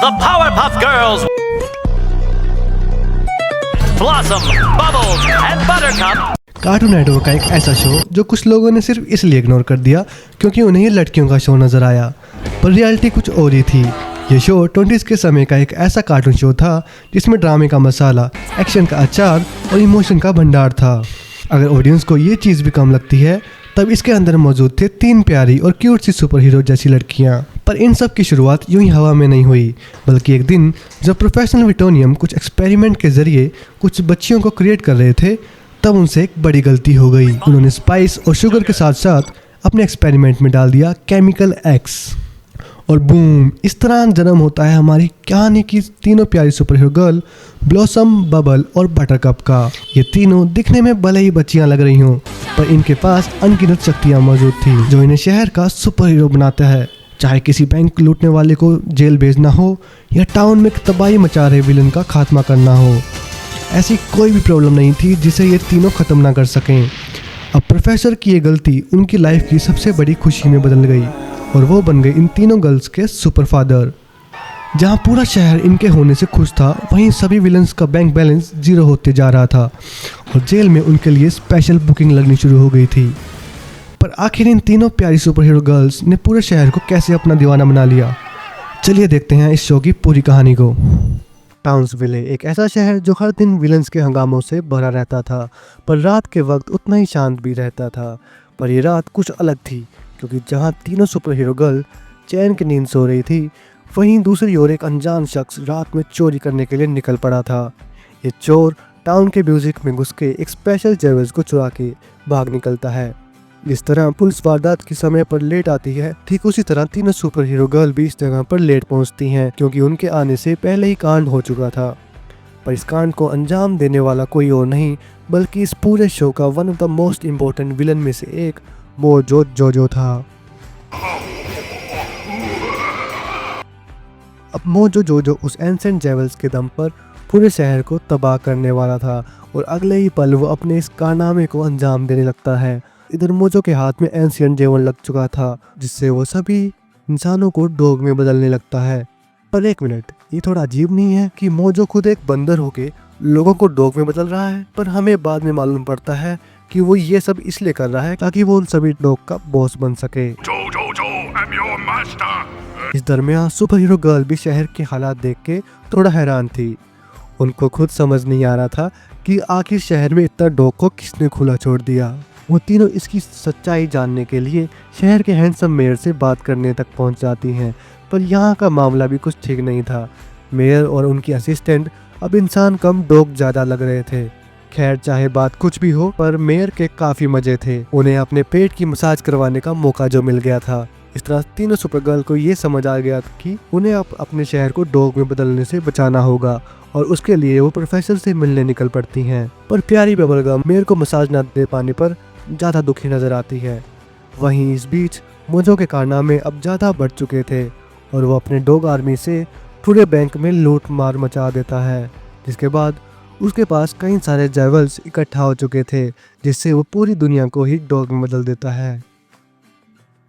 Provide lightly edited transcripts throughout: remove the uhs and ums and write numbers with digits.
the Powerpuff Girls. Blossom, Bubbles, and Buttercup. Cartoon network का एक ऐसा शो जो कुछ लोगों ने सिर्फ इसलिए इग्नोर कर दिया क्योंकि उन्हें ये लड़कियों का शो नजर आया, पर रियलिटी कुछ और ही थी। ये शो 20s के समय का एक ऐसा कार्टून शो था जिसमें ड्रामे का मसाला, एक्शन का अचार और इमोशन का भंडार था। अगर ऑडियंस को ये चीज़ भी कम लगती है, तब इसके अंदर मौजूद थे 3 प्यारी और क्यूट सी सुपर हीरो जैसी लड़कियाँ। पर इन सब की शुरुआत यूं ही हवा में नहीं हुई, बल्कि एक दिन जब प्रोफेशनल विटोनियम कुछ एक्सपेरिमेंट के जरिए कुछ बच्चियों को क्रिएट कर रहे थे, तब उनसे एक बड़ी गलती हो गई। उन्होंने स्पाइस और शुगर के साथ साथ अपने एक्सपेरिमेंट में डाल दिया केमिकल एक्स, और बूम, इस तरह जन्म होता है हमारी कहानी की तीनों प्यारी super hero girl blossom, bubble और बटरकप का। ये तीनों दिखने में भले ही बच्चियां लग रही हों, पर इनके पास अनगिनत शक्तियां मौजूद थी जो इन्हें शहर का सुपर हीरो बनाता है। चाहे किसी बैंक लूटने वाले को जेल भेजना हो या टाउन में तबाही मचा रहे विलन का खात्मा करना हो, ऐसी कोई भी प्रॉब्लम नहीं थी जिसे ये तीनों ख़त्म ना कर सकें। अब प्रोफेसर की ये गलती उनकी लाइफ की सबसे बड़ी खुशी में बदल गई और वो बन गए इन तीनों गर्ल्स के सुपर फादर। जहाँ पूरा शहर इनके होने से खुश था, वहीं सभी विलन्स का बैंक बैलेंस 0 होते जा रहा था और जेल में उनके लिए स्पेशल बुकिंग लगनी शुरू हो गई थी। पर आखिर इन तीनों प्यारी सुपर हीरो गर्ल्स ने पूरे शहर को कैसे अपना दीवाना बना लिया, चलिए देखते हैं इस शो की पूरी कहानी को। टाउन्सविले एक ऐसा शहर जो हर दिन विलन्स के हंगामों से भरा रहता था, पर रात के वक्त उतना ही शांत भी रहता था। पर ये रात कुछ अलग थी, क्योंकि जहाँ तीनों सुपर हीरो गर्ल चैन की नींद सो रही थी, वहीं दूसरी ओर एक अनजान शख्स रात में चोरी करने के लिए निकल पड़ा था। ये चोर टाउन के म्यूजिक में घुस के एक स्पेशल ज्वेलर्स को चुरा के भाग निकलता है। जिस तरह पुलिस वारदात के समय पर लेट आती है, ठीक उसी तरह तीनों सुपर हीरो गर्ल भी इस जगह पर लेट पहुंचती हैं, क्योंकि उनके आने से पहले ही कांड हो चुका था। पर इस कांड को अंजाम देने वाला कोई और नहीं, बल्कि इस पूरे शो का one of the most important villain में से एक मोजो जोजो था। अब मोजो जोजो उस एंसेंट जेवल्स के दम पर पूरे शहर को तबाह करने वाला था और अगले ही पल वो अपने इस कारनामे को अंजाम देने लगता है। इधर मोजो के हाथ में एंशिएंट जेवल लग चुका था, जिससे वो सभी इंसानों को डॉग में बदलने लगता है। पर एक मिनट, ये थोड़ा अजीब नहीं है कि मोजो खुद एक बंदर होके लोगों को डॉग में बदल रहा है? पर हमें बाद में मालूम पड़ता है कि वो ये सब इसलिए कर रहा है ताकि वो उन सभी डॉग का बॉस बन सके। इस दरमियान सुपर हीरो गर्ल भी शहर के हालात देख के थोड़ा हैरान थी। उनको खुद समझ नहीं आ रहा था कि आखिर शहर में इतना डॉग को किसने खुला छोड़ दिया। वो तीनों इसकी सच्चाई जानने के लिए शहर के हैंडसम मेयर से बात करने तक पहुंच जाती हैं, पर यहाँ का मामला भी कुछ ठीक नहीं था। मेयर और उनकी असिस्टेंट अब इंसान कम डॉग ज़्यादा लग रहे थे। खैर, चाहे बात कुछ भी हो, पर मेयर के काफ़ी मज़े थे। उन्हें अपने पेट की मसाज करवाने का मौका जो मिल गया था। इस तरह तीनों सुपर गर्ल को ये समझ आ गया कि उन्हें अब अपने शहर को डॉग में बदलने से बचाना होगा, और उसके लिए वो प्रोफेसर से मिलने निकल पड़ती हैं। पर प्यारी बबलगम मेयर को मसाज न दे पाने पर ज़्यादा दुखी नजर आती है। वहीं इस बीच मोजो के कारनामे अब ज़्यादा बढ़ चुके थे और वो अपने डॉग आर्मी से पूरे बैंक में लूट मार मचा देता है, जिसके बाद उसके पास कई सारे जेवल्स इकट्ठा हो चुके थे, जिससे वो पूरी दुनिया को ही डॉग में बदल देता है।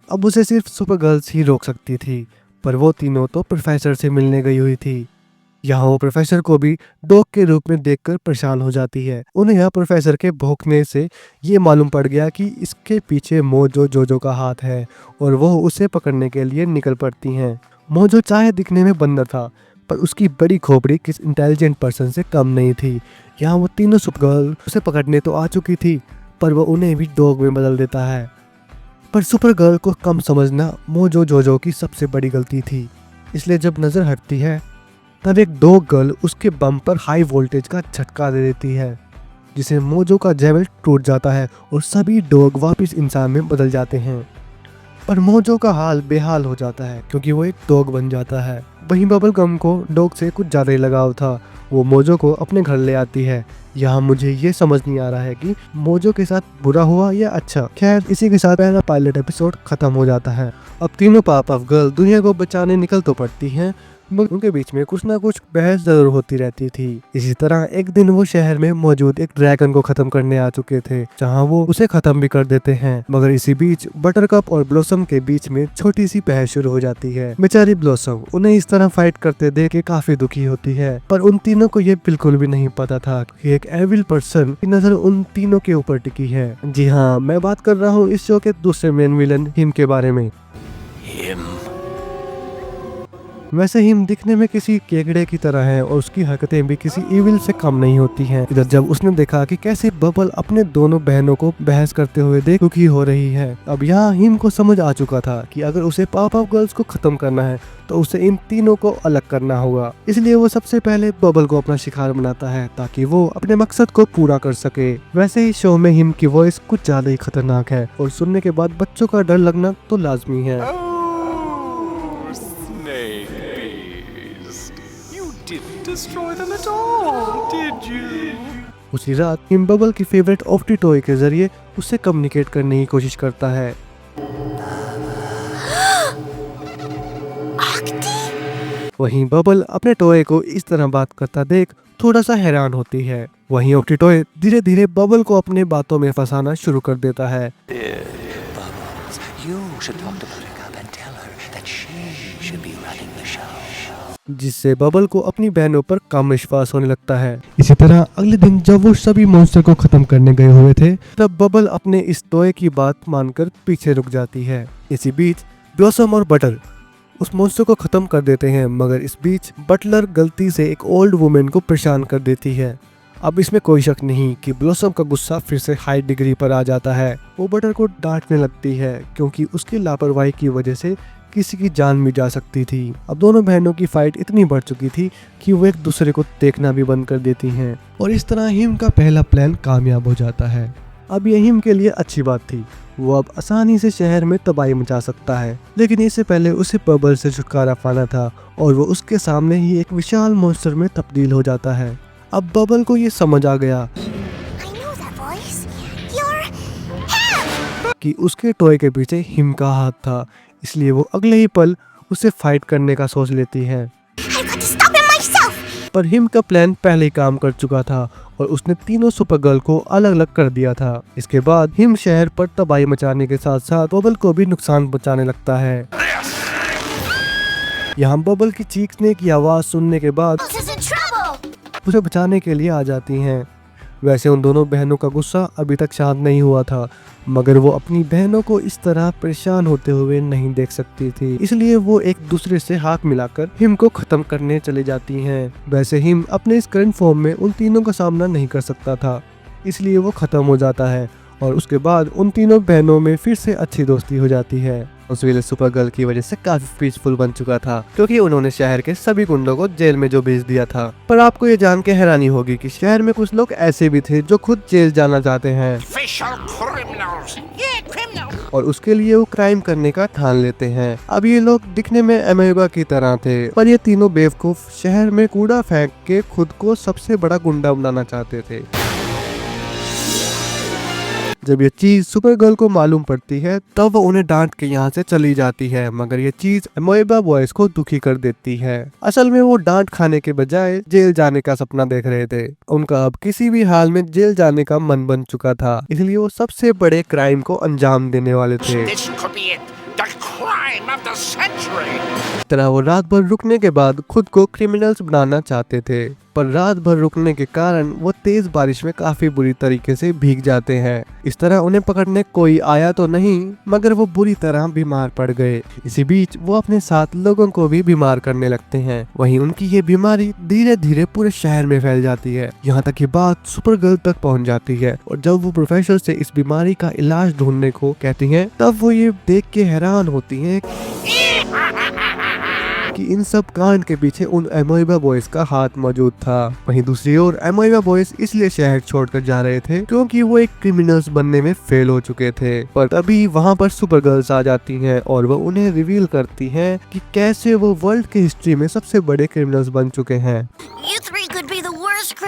अब उसे सिर्फ सुपर गर्ल्स ही रोक सकती थी, पर वो तीनों तो प्रोफेसर से मिलने गई हुई थी। यहाँ वो प्रोफेसर को भी डॉग के रूप में देखकर परेशान हो जाती है। उन्हें यहाँ प्रोफेसर के भौंकने से ये मालूम पड़ गया कि इसके पीछे मोजो जोजो का हाथ है और वो उसे पकड़ने के लिए निकल पड़ती हैं। मोजो चाहे दिखने में बंदर था, पर उसकी बड़ी खोपड़ी किस इंटेलिजेंट पर्सन से कम नहीं थी। यहाँ वो तीनों सुपर गर्ल उसे पकड़ने तो आ चुकी थी, पर वो उन्हें भी डॉग में बदल देता है। पर सुपर गर्ल को कम समझना मोजो जोजो की सबसे बड़ी गलती थी, इसलिए जब नज़र हटती है तब एक डॉग गर्ल उसके बम पर हाई वोल्टेज का झटका दे देती है, जिसे मोजो का जेवल टूट जाता है और सभी डॉग वापस इंसान में बदल जाते हैं। पर मोजो का हाल बेहाल हो जाता है क्योंकि वो एक डॉग बन जाता है। वहीं बबल गम को डॉग से कुछ ज़्यादा ही लगाव था। वो मोजो को अपने घर ले आती है। यहाँ मुझे ये समझ नहीं आ रहा है कि मोजो के साथ बुरा हुआ या अच्छा। खैर, इसी के साथ पहला पायलट एपिसोड खत्म हो जाता है। अब तीनों पावरपफ गर्ल दुनिया को बचाने निकल तो पड़ती हैं, मगर उनके बीच में कुछ ना कुछ बहस जरूर होती रहती थी। इसी तरह एक दिन वो शहर में मौजूद एक ड्रैगन को खत्म करने आ चुके थे, जहाँ वो उसे खत्म भी कर देते हैं। मगर इसी बीच बटरकप और ब्लॉसम के बीच में छोटी सी बहस शुरू हो जाती है। बेचारी ब्लॉसम उन्हें इस तरह फाइट करते देख के काफी दुखी होती है, पर उन तीनों को ये बिल्कुल भी नहीं पता था कि एक एविल पर्सन की नजर उन तीनों के ऊपर टिकी है। जी हाँ, मैं बात कर रहा हूँ इस शो के दूसरे मेन विलन हिम के बारे में। वैसे हिम दिखने में किसी केकड़े की तरह है और उसकी हरकतें भी किसी इविल से कम नहीं होती हैं। इधर जब उसने देखा कि कैसे बबल अपने दोनों बहनों को बहस करते हुए देख दुखी हो रही है, अब यहाँ हिम को समझ आ चुका था कि अगर उसे पावरपफ गर्ल्स को खत्म करना है तो उसे इन तीनों को अलग करना होगा। इसलिए वो सबसे पहले बबल को अपना शिकार बनाता है ताकि वो अपने मकसद को पूरा कर सके। वैसे ही शो में हिम की वॉइस कुछ ज्यादा ही खतरनाक है और सुनने के बाद बच्चों का डर लगना तो लाजमी है। Destroy them at all, did you? उसी रात हिम बबल की फेवरेट ऑफ्टी टॉय के जरिए उससे कम्युनिकेट करने की कोशिश करता है। वहीं बबल अपने टॉय को इस तरह बात करता देख थोड़ा सा हैरान होती है। वहीं ऑफ्टी टॉय धीरे धीरे बबल को अपने बातों में फंसाना शुरू कर देता है। Bubbles, you should talk to Buttercup and tell her that she should be running the show. जिससे बबल को अपनी बहनों पर कम विश्वास होने लगता है। इसी तरह अगले दिन जब वो सभी मॉन्स्टर को खत्म करने गए हुए थे, तब बबल अपने इस टॉय की बात मानकर पीछे रुक जाती है। इसी बीच ब्लॉसम और बटर उस मॉन्स्टर को खत्म कर देते हैं, मगर इस बीच बटलर गलती से एक ओल्ड वुमेन को परेशान कर देती है। अब इसमें कोई शक नहीं कि ब्लॉसम का गुस्सा फिर से हाई डिग्री पर आ जाता है। वो बटर को डांटने लगती है क्योंकि उसकी लापरवाही की वजह से किसी की जान भी जा सकती थी। अब दोनों बहनों की फाइट इतनी बढ़ चुकी थी कि वो एक दूसरे को देखना भी बंद कर देती हैं और इस तरह हिम का पहला प्लान कामयाब हो जाता है। अब ये हिम के लिए अच्छी बात थी, वो अब आसानी से शहर में तबाही मचा सकता है, लेकिन इससे पहले उसे बबल से छुटकारा पाना था और वो उसके सामने ही एक विशाल मॉन्स्टर में तब्दील हो जाता है। अब बबल को ये समझ आ गया कि उसके टॉय के पीछे हिम का हाथ था, इसलिए वो अगले ही पल उसे फाइट करने का सोच लेती है। पर हिम का प्लान पहले ही काम कर चुका था और उसने तीनों सुपर गर्ल को अलग अलग कर दिया था। इसके बाद हिम शहर पर तबाही मचाने के साथ साथ बबल को भी नुकसान पहुंचाने लगता है। यहाँ बबल की चीखने की आवाज सुनने के बाद उसे बचाने के लिए आ जाती हैं। वैसे उन दोनों बहनों का गुस्सा अभी तक शांत नहीं हुआ था, मगर वो अपनी बहनों को इस तरह परेशान होते हुए नहीं देख सकती थी, इसलिए वो एक दूसरे से हाथ मिलाकर हिम को खत्म करने चली जाती हैं। वैसे हिम अपने इस करंट फॉर्म में उन तीनों का सामना नहीं कर सकता था, इसलिए वो खत्म हो जाता है और उसके बाद उन तीनों बहनों में फिर से अच्छी दोस्ती हो जाती है। उस वेले सुपर गर्ल की वजह से काफी पीसफुल बन चुका था क्योंकि उन्होंने शहर के सभी गुंडों को जेल में जो भेज दिया था। पर आपको ये जान के हैरानी होगी कि शहर में कुछ लोग ऐसे भी थे जो खुद जेल जाना चाहते हैं और उसके लिए वो क्राइम करने का ठान लेते हैं। अब ये लोग दिखने में अमेबा की तरह थे, पर ये तीनों बेवकूफ शहर में कूड़ा फेंक के खुद को सबसे बड़ा गुंडा बनाना चाहते थे। जब ये चीज सुपर गर्ल को मालूम पड़ती है तब वो उन्हें डांट के यहाँ से चली जाती है, मगर ये चीज अमेबा बॉयज को दुखी कर देती है। असल में वो डांट खाने के बजाय जेल जाने का सपना देख रहे थे। उनका अब किसी भी हाल में जेल जाने का मन बन चुका था, इसलिए वो सबसे बड़े क्राइम को अंजाम देने वाले थे। तरह वो रात भर रुकने के बाद खुद को क्रिमिनल्स बनाना चाहते थे, पर रात भर रुकने के कारण वो तेज बारिश में काफी बुरी तरीके से भीग जाते हैं। इस तरह उन्हें पकड़ने कोई आया तो नहीं, मगर वो बुरी तरह बीमार पड़ गए। इसी बीच वो अपने साथ लोगों को भी बीमार करने लगते हैं। वहीं उनकी ये बीमारी धीरे धीरे पूरे शहर में फैल जाती है, यहाँ तक कि बात सुपर गर्ल तक पहुँच जाती है। और जब वो प्रोफेसर से इस बीमारी का इलाज ढूंढने को कहती है, तब वो ये देख के हैरान होती है कि इन सब कांड के पीछे उन अमेबा बॉयज का हाथ मौजूद था। वहीं दूसरी ओर अमेबा बॉयज इसलिए शहर छोड़कर जा रहे थे क्योंकि वो एक क्रिमिनल्स बनने में फेल हो चुके थे। पर तभी वहां पर सुपर गर्ल्स आ जाती हैं और वो उन्हें रिवील करती हैं कि कैसे वो वर्ल्ड की हिस्ट्री में सबसे बड़े क्रिमिनल्स बन चुके हैं।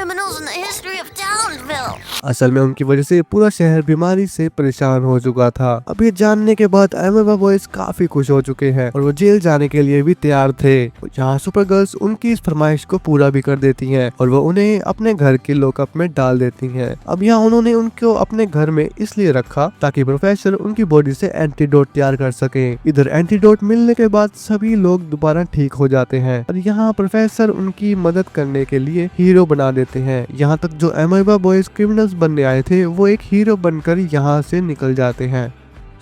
criminals in the history of Townsville. असल में उनकी वजह से पूरा शहर बीमारी से परेशान हो चुका था। अब ये जानने के बाद एमेबा बॉयज काफी खुश हो चुके हैं और वो जेल जाने के लिए भी तैयार थे। यहाँ सुपर गर्ल्स उनकी इस फरमाइश को पूरा भी कर देती हैं और वो उन्हें अपने घर के लॉकअप में डाल देती हैं। अब यहाँ उन्होंने उनको अपने घर में इसलिए रखा ताकि प्रोफेसर उनकी बॉडी से एंटीडोट तैयार कर सके। इधर एंटीडोट मिलने के बाद सभी लोग दोबारा ठीक हो जाते हैं और यहाँ प्रोफेसर उनकी मदद करने के लिए हीरो बना देते हैं। यहाँ तक जो एमेबा बॉयज क्रिमिनल्स बनने आए थे वो एक हीरो बनकर यहाँ से निकल जाते हैं।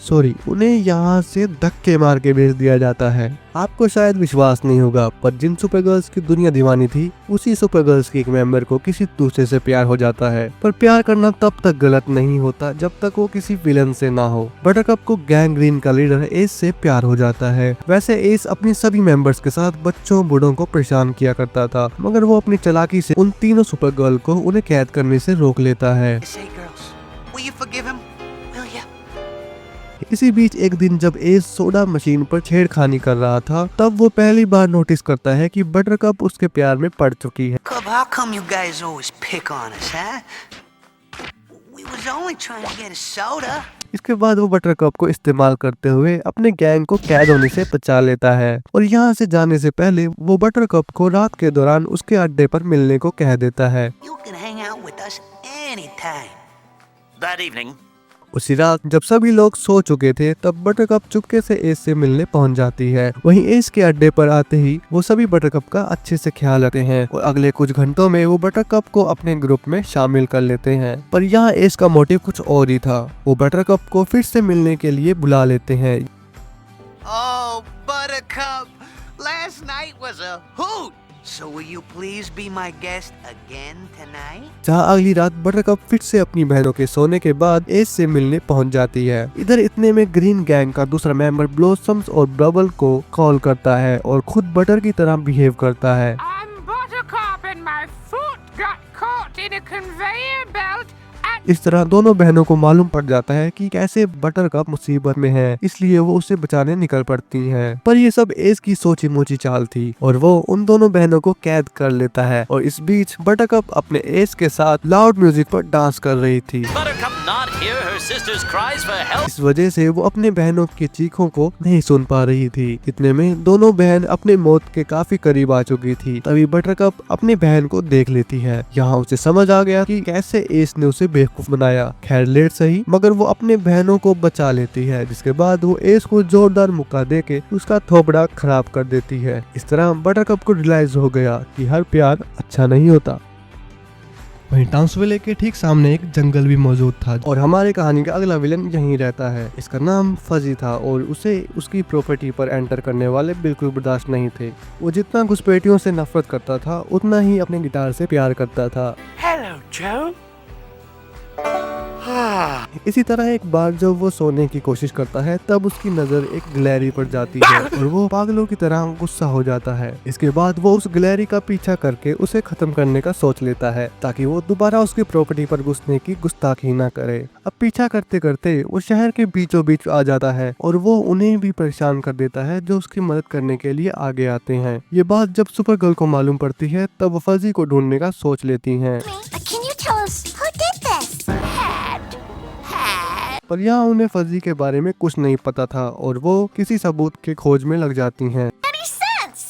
सॉरी, उन्हें यहाँ से धक्के मार के भेज दिया जाता है। आपको शायद विश्वास नहीं होगा पर जिन सुपर गर्ल्स की दुनिया दीवानी थी उसी सुपर गर्ल्स की एक मेंबर को किसी दूसरे से प्यार हो जाता है। पर प्यार करना तब तक गलत नहीं होता जब तक वो किसी विलन से ना हो। बटरकप को गैंग्रीन का लीडर एस से प्यार हो जाता है। वैसे एस अपनी सभी मेंबर्स के साथ बच्चों बूढ़ों को परेशान किया करता था मगर वो अपनी चालाकी से उन तीनों सुपर गर्ल को उन्हें कैद करने से रोक लेता है। Say, girls, will you forgive him? Will ya? इसी बीच एक दिन जब एस सोडा मशीन पर छेड़खानी कर रहा था तब वो पहली बार नोटिस करता है कि बटरकप उसके प्यार में पड़ चुकी है। Cub, how come you guys always pick on us, huh? We was only trying to get a soda. इसके बाद वो बटरकप को इस्तेमाल करते हुए अपने गैंग को कैद होने से बचा लेता है और यहाँ से जाने से पहले वो बटरकप को रात के दौरान उसके अड्डे पर मिलने को कह देता है। You can hang out with us anytime. That evening, उसी रात जब सभी लोग सो चुके थे तब बटरकप चुपके से एस से मिलने पहुंच जाती है। वहीं एस के अड्डे पर आते ही वो सभी बटरकप का अच्छे से ख्याल रखते हैं और अगले कुछ घंटों में वो बटरकप को अपने ग्रुप में शामिल कर लेते हैं। पर यहाँ एस का मोटिव कुछ और ही था। वो बटरकप को फिर से मिलने के लिए बुला लेते हैं। Oh, Buttercup, last night was a hoot. So will you please be my guest again tonight? जहाँ अगली रात बटरकप फिर से अपनी बहनों के सोने के बाद एस से मिलने पहुंच जाती है। इधर इतने में ग्रीन गैंग का दूसरा मेंबर ब्लॉसम्स और बबल को कॉल करता है और खुद बटर की तरह बिहेव करता है। I'm Buttercup and my foot got caught in a conveyor belt at इस तरह दोनों बहनों को मालूम पड़ जाता है कि कैसे बटरकप मुसीबत में है, इसलिए वो उसे बचाने निकल पड़ती हैं। पर ये सब एस की सोची मोची चाल थी और वो उन दोनों बहनों को कैद कर लेता है और इस बीच बटरकप अपने एस के साथ लाउड म्यूजिक पर डांस कर रही थी। Buttercup not hear her sister's cries for help. इस वजह से वो अपने बहनों की चीखों को नहीं सुन पा रही थी। इतने में दोनों बहन अपने मौत के काफी करीब आ चुकी थी। तभी बटरकप अपनी बहन को देख लेती है। यहाँ उसे समझ आ गया कि कैसे एस ने उसे बेवकूफ बनाया। खैर लेट सही मगर वो अपने बहनों को बचा लेती है, जिसके बाद वो एस को जोरदार मुक्का देके उसका थोपड़ा खराब कर देती है। इस तरह बटरकप को रियलाइज हो गया कि हर प्यार अच्छा नहीं होता। वहीं टाउन्सविले के ठीक सामने एक जंगल भी मौजूद था और हमारी कहानी का अगला विलन यहीं रहता है। इसका नाम फजी था और उसे उसकी प्रॉपर्टी पर एंटर करने वाले बिल्कुल बर्दाश्त नहीं थे। वो जितना घुसपैठियों से नफरत करता था उतना ही अपने गिटार से प्यार करता था। Hello, Joe. इसी तरह एक बार जब वो सोने की कोशिश करता है तब उसकी नजर एक गिलहरी पर जाती है और वो पागलों की तरह गुस्सा हो जाता है। इसके बाद वो उस गिलहरी का पीछा करके उसे खत्म करने का सोच लेता है ताकि वो दोबारा उसकी प्रॉपर्टी पर घुसने की गुस्ताखी ना करे। अब पीछा करते करते वो शहर के बीचों बीच आ जाता है और वो उन्हें भी परेशान कर देता है जो उसकी मदद करने के लिए आगे आते हैं। ये बात जब सुपर गर्ल को मालूम पड़ती है तब वो फजी को ढूंढने का सोच लेती हैं। Can you tell us who did this? पर यहाँ उन्हें फजी के बारे में कुछ नहीं पता था और वो किसी सबूत के खोज में लग जाती हैं। Any sense?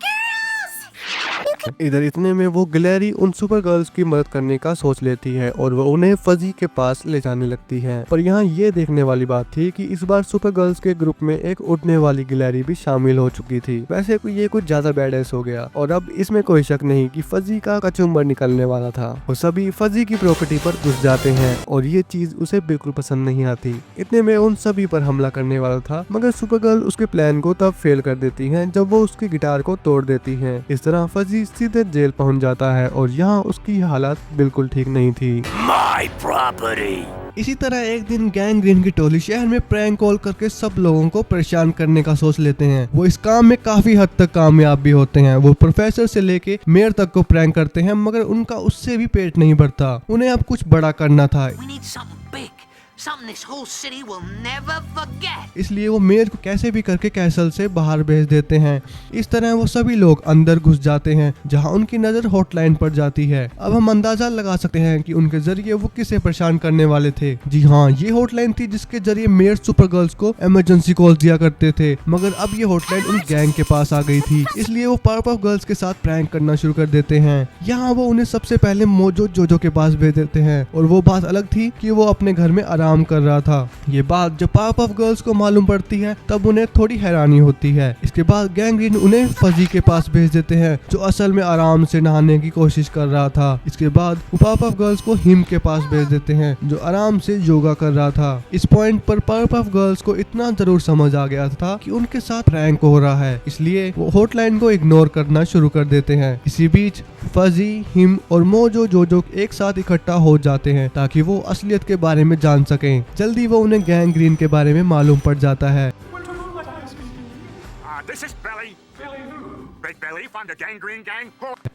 Girls! इधर इतने में वो गिलहरी उन सुपर गर्ल्स की मदद करने का सोच लेती है और वो उन्हें फजी के पास ले जाने लगती है। पर यहाँ ये देखने वाली बात थी कि इस बार सुपर गर्ल्स के ग्रुप में एक उड़ने वाली गिलहरी भी शामिल हो चुकी थी। वैसे ये कुछ ज्यादा बैडएस हो गया और अब इसमें कोई शक नहीं कि फजी का कचुम्बर निकलने वाला था। वो सभी फजी की प्रॉपर्टी पर घुस जाते हैं और ये चीज उसे बिल्कुल पसंद नहीं आती। इतने में उन सभी पर हमला करने वाला था मगर सुपर गर्ल उसके प्लान को तब फेल कर देती है जब वो उसकी गिटार को तोड़ देती है। इस तरह फजी सीधे जेल पहुंच जाता है और यहाँ उसकी हालत बिल्कुल ठीक नहीं थी। My property. इसी तरह एक दिन गैंग्रीन की टोली शहर में प्रैंक कॉल करके सब लोगों को परेशान करने का सोच लेते हैं। वो इस काम में काफी हद तक कामयाब भी होते हैं। वो प्रोफेसर से लेके मेयर तक को प्रैंक करते हैं मगर उनका उससे भी पेट नहीं भरता। उन्हें अब कुछ बड़ा करना था। We need something big. Something this whole city will never forget. इसलिए वो मेयर को कैसे भी करके कैसल से बाहर भेज देते हैं। इस तरह वो सभी लोग अंदर घुस जाते हैं जहां उनकी नजर हॉटलाइन पर जाती है। अब हम अंदाजा लगा सकते हैं कि उनके जरिए वो किसे परेशान करने वाले थे। जी हाँ, ये हॉटलाइन थी जिसके जरिए मेयर सुपर गर्ल्स को इमरजेंसी कॉल दिया करते थे, मगर अब ये हॉटलाइन उन गैंग के पास आ गई थी। इसलिए वो पावरपफ गर्ल्स के साथ प्रैंक करना शुरू कर देते हैं। यहाँ वो उन्हें सबसे पहले मोजो जोजो के पास भेज देते हैं और वो बात अलग थी कि वो अपने घर में आराम कर रहा था। ये बात जब पावरपफ गर्ल्स को मालूम पड़ती है तब उन्हें थोड़ी हैरानी होती है। इसके बाद गैंग्रीन उन्हें फजी के पास भेज देते हैं जो असल में आराम से नहाने की कोशिश कर रहा था। इसके बाद वो पावरपफ गर्ल्स को हिम के पास भेज देते हैं जो आराम से योगा कर रहा था। इस पॉइंट पर पावरपफ गर्ल्स को इतना जरूर समझ आ गया था कि उनके साथ प्रैंक हो रहा है, इसलिए वो हॉटलाइन को इग्नोर करना शुरू कर देते हैं। इसी बीच फजी, हिम और मोजो जोजो एक साथ इकट्ठा हो जाते हैं ताकि वो असलियत के बारे में जान सकें। जल्दी वो उन्हें गैंग्रीन के बारे में मालूम पड़ जाता है। This is Billy. Big Billy from the Gangrene Gang.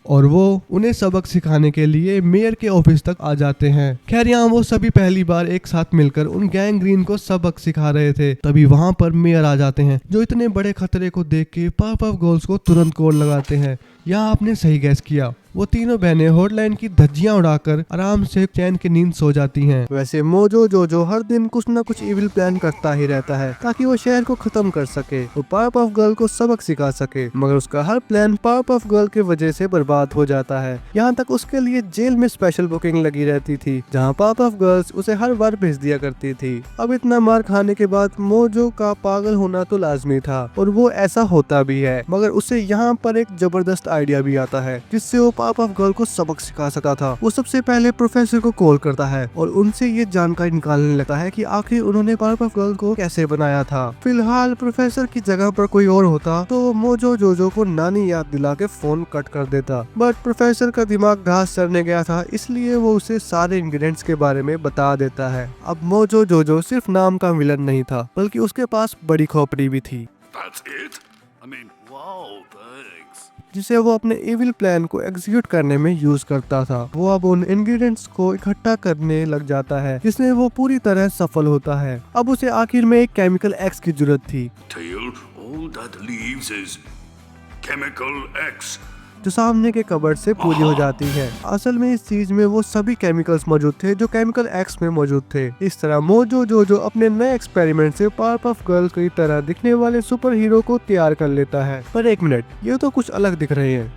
और वो उन्हें सबक सिखाने के लिए मेयर के ऑफिस तक आ जाते हैं। खैर यहाँ वो सभी पहली बार एक साथ मिलकर उन गैंग्रीन को सबक सिखा रहे थे। तभी वहाँ पर मेयर आ जाते हैं जो इतने बड़े खतरे को देख के पावरपफ गर्ल्स को तुरंत कॉल लगाते हैं। यहाँ आपने सही गैस किया, वो तीनों बहनें हॉटलाइन की धज्जियां उड़ाकर आराम से चैन की नींद सो जाती हैं। वैसे मोजो जोजो हर दिन कुछ न कुछ इविल प्लान करता ही रहता है ताकि वो शहर को खत्म कर सके, वो पावरपफ गर्ल को सबक सिखा सके, मगर उसका हर प्लान पावरपफ गर्ल की वजह से बर्बाद हो जाता है। यहाँ तक उसके लिए जेल में स्पेशल बुकिंग लगी रहती थी जहाँ पावरपफ गर्ल्स उसे हर बार भेज दिया करती थी। अब इतना मार खाने के बाद मोजो का पागल होना तो लाजमी था और वो ऐसा होता भी है, मगर उसे यहाँ पर एक जबरदस्त आइडिया भी आता है जिससे वो पावरपफ गर्ल को सबक सिखा सकता था। वो सबसे पहले प्रोफेसर को कॉल करता है और उनसे ये जानकारी निकालने लगता है कि आखिर उन्होंने पावरपफ गर्ल को कैसे बनाया था। फिलहाल प्रोफेसर की जगह पर कोई और होता तो मोजो जोजो को नानी याद दिला के फोन कट कर देता, बट प्रोफेसर का दिमाग घास चढ़ने गया था इसलिए वो उसे सारे इंग्रेडिएंट्स के बारे में बता देता है। अब मोजो जोजो सिर्फ नाम का विलन नहीं था बल्कि उसके पास बड़ी खोपड़ी भी थी That's it? I mean, wow, thanks. जिसे वो अपने इविल प्लान को एग्जीक्यूट करने में यूज करता था। वो अब उन इंग्रेडिएंट्स को इकट्ठा करने लग जाता है जिसमें वो पूरी तरह सफल होता है। अब उसे आखिर में एक केमिकल एक्स की जरूरत थी। Tail, all that leaves is Chemical X. जो सामने के कबर्ड से पूरी हो जाती है। असल में इस चीज में वो सभी केमिकल्स मौजूद थे जो केमिकल एक्स में मौजूद थे। इस तरह मोजो जोजो अपने नए एक्सपेरिमेंट से पावरपफ गर्ल की तरह दिखने वाले सुपर हीरो को तैयार कर लेता है। पर एक मिनट, ये तो कुछ अलग दिख रहे हैं।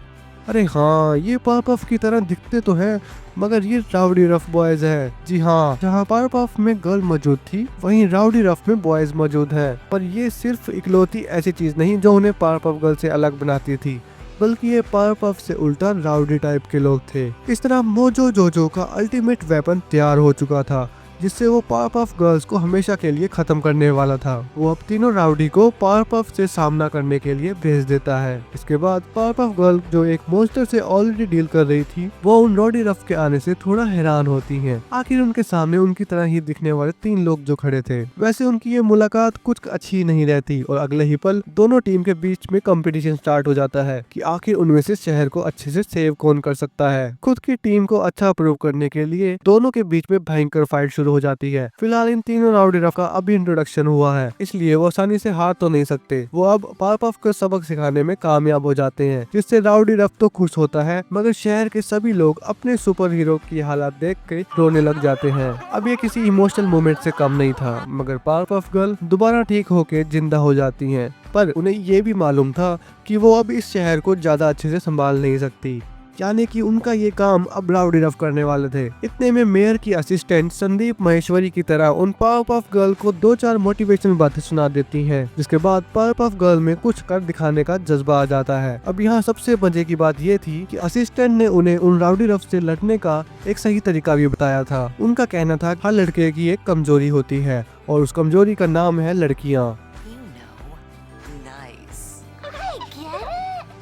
अरे हाँ, ये पावरपफ की तरह दिखते तो हैं मगर ये राउडी रफ बॉयज है। जी हाँ, जहाँ पावरपफ में गर्ल मौजूद थी वहीं राउडी रफ में बॉयज मौजूद है। पर ये सिर्फ इकलौती ऐसी चीज नहीं जो उन्हें पावरपफ गर्ल से अलग बनाती थी, बल्कि ये पावरपफ से उल्टा राउडी टाइप के लोग थे। इस तरह मोजो जोजो का अल्टीमेट वेपन तैयार हो चुका था जिससे वो पावरपफ गर्ल्स को हमेशा के लिए खत्म करने वाला था। वो अब तीनों राउडी को पावरपफ से सामना करने के लिए भेज देता है। इसके बाद पावरपफ गर्ल जो एक मॉन्स्टर से ऑलरेडी डील कर रही थी वो उन राउडी रफ के आने से थोड़ा हैरान होती हैं। आखिर उनके सामने उनकी तरह ही दिखने वाले तीन लोग जो खड़े थे। वैसे उनकी ये मुलाकात कुछ अच्छी नहीं रहती और अगले ही पल दोनों टीम के बीच में कंपटीशन स्टार्ट हो जाता है कि आखिर उनमें से शहर को अच्छे से सेव कौन कर सकता है। खुद की टीम को अच्छा प्रूव करने के लिए दोनों के बीच में भयंकर फाइट शुरू हो जाती है। फिलहाल इन तीनों राउडी रफ का अभी इंट्रोडक्शन हुआ है इसलिए वो आसानी से हार तो नहीं सकते। वो अब पावरपफ को सबक सिखाने में कामयाब हो जाते हैं जिससे राउडी रफ तो खुश होता है मगर शहर के सभी लोग अपने सुपर हीरो की हालात देख के रोने लग जाते हैं। अब ये किसी इमोशनल मोमेंट से कम नहीं था मगर पावरपफ गर्ल दोबारा ठीक होके जिंदा हो जाती हैं। पर उन्हें ये भी मालूम था कि वो अब इस शहर को ज्यादा अच्छे से संभाल नहीं सकती, यानी कि उनका ये काम अब राउडी रफ करने वाले थे। इतने में मेयर की असिस्टेंट संदीप महेश्वरी की तरह उन पावरपफ गर्ल को 2-4 मोटिवेशनल बातें सुना देती हैं, जिसके बाद पावरपफ गर्ल में कुछ कर दिखाने का जज्बा आ जाता है। अब यहाँ सबसे मजे की बात ये थी कि असिस्टेंट ने उन्हें उन राउडी रफ से लड़ने का एक सही तरीका भी बताया था। उनका कहना था हर लड़के की एक कमजोरी होती है और उस कमजोरी का नाम है लड़कियाँ।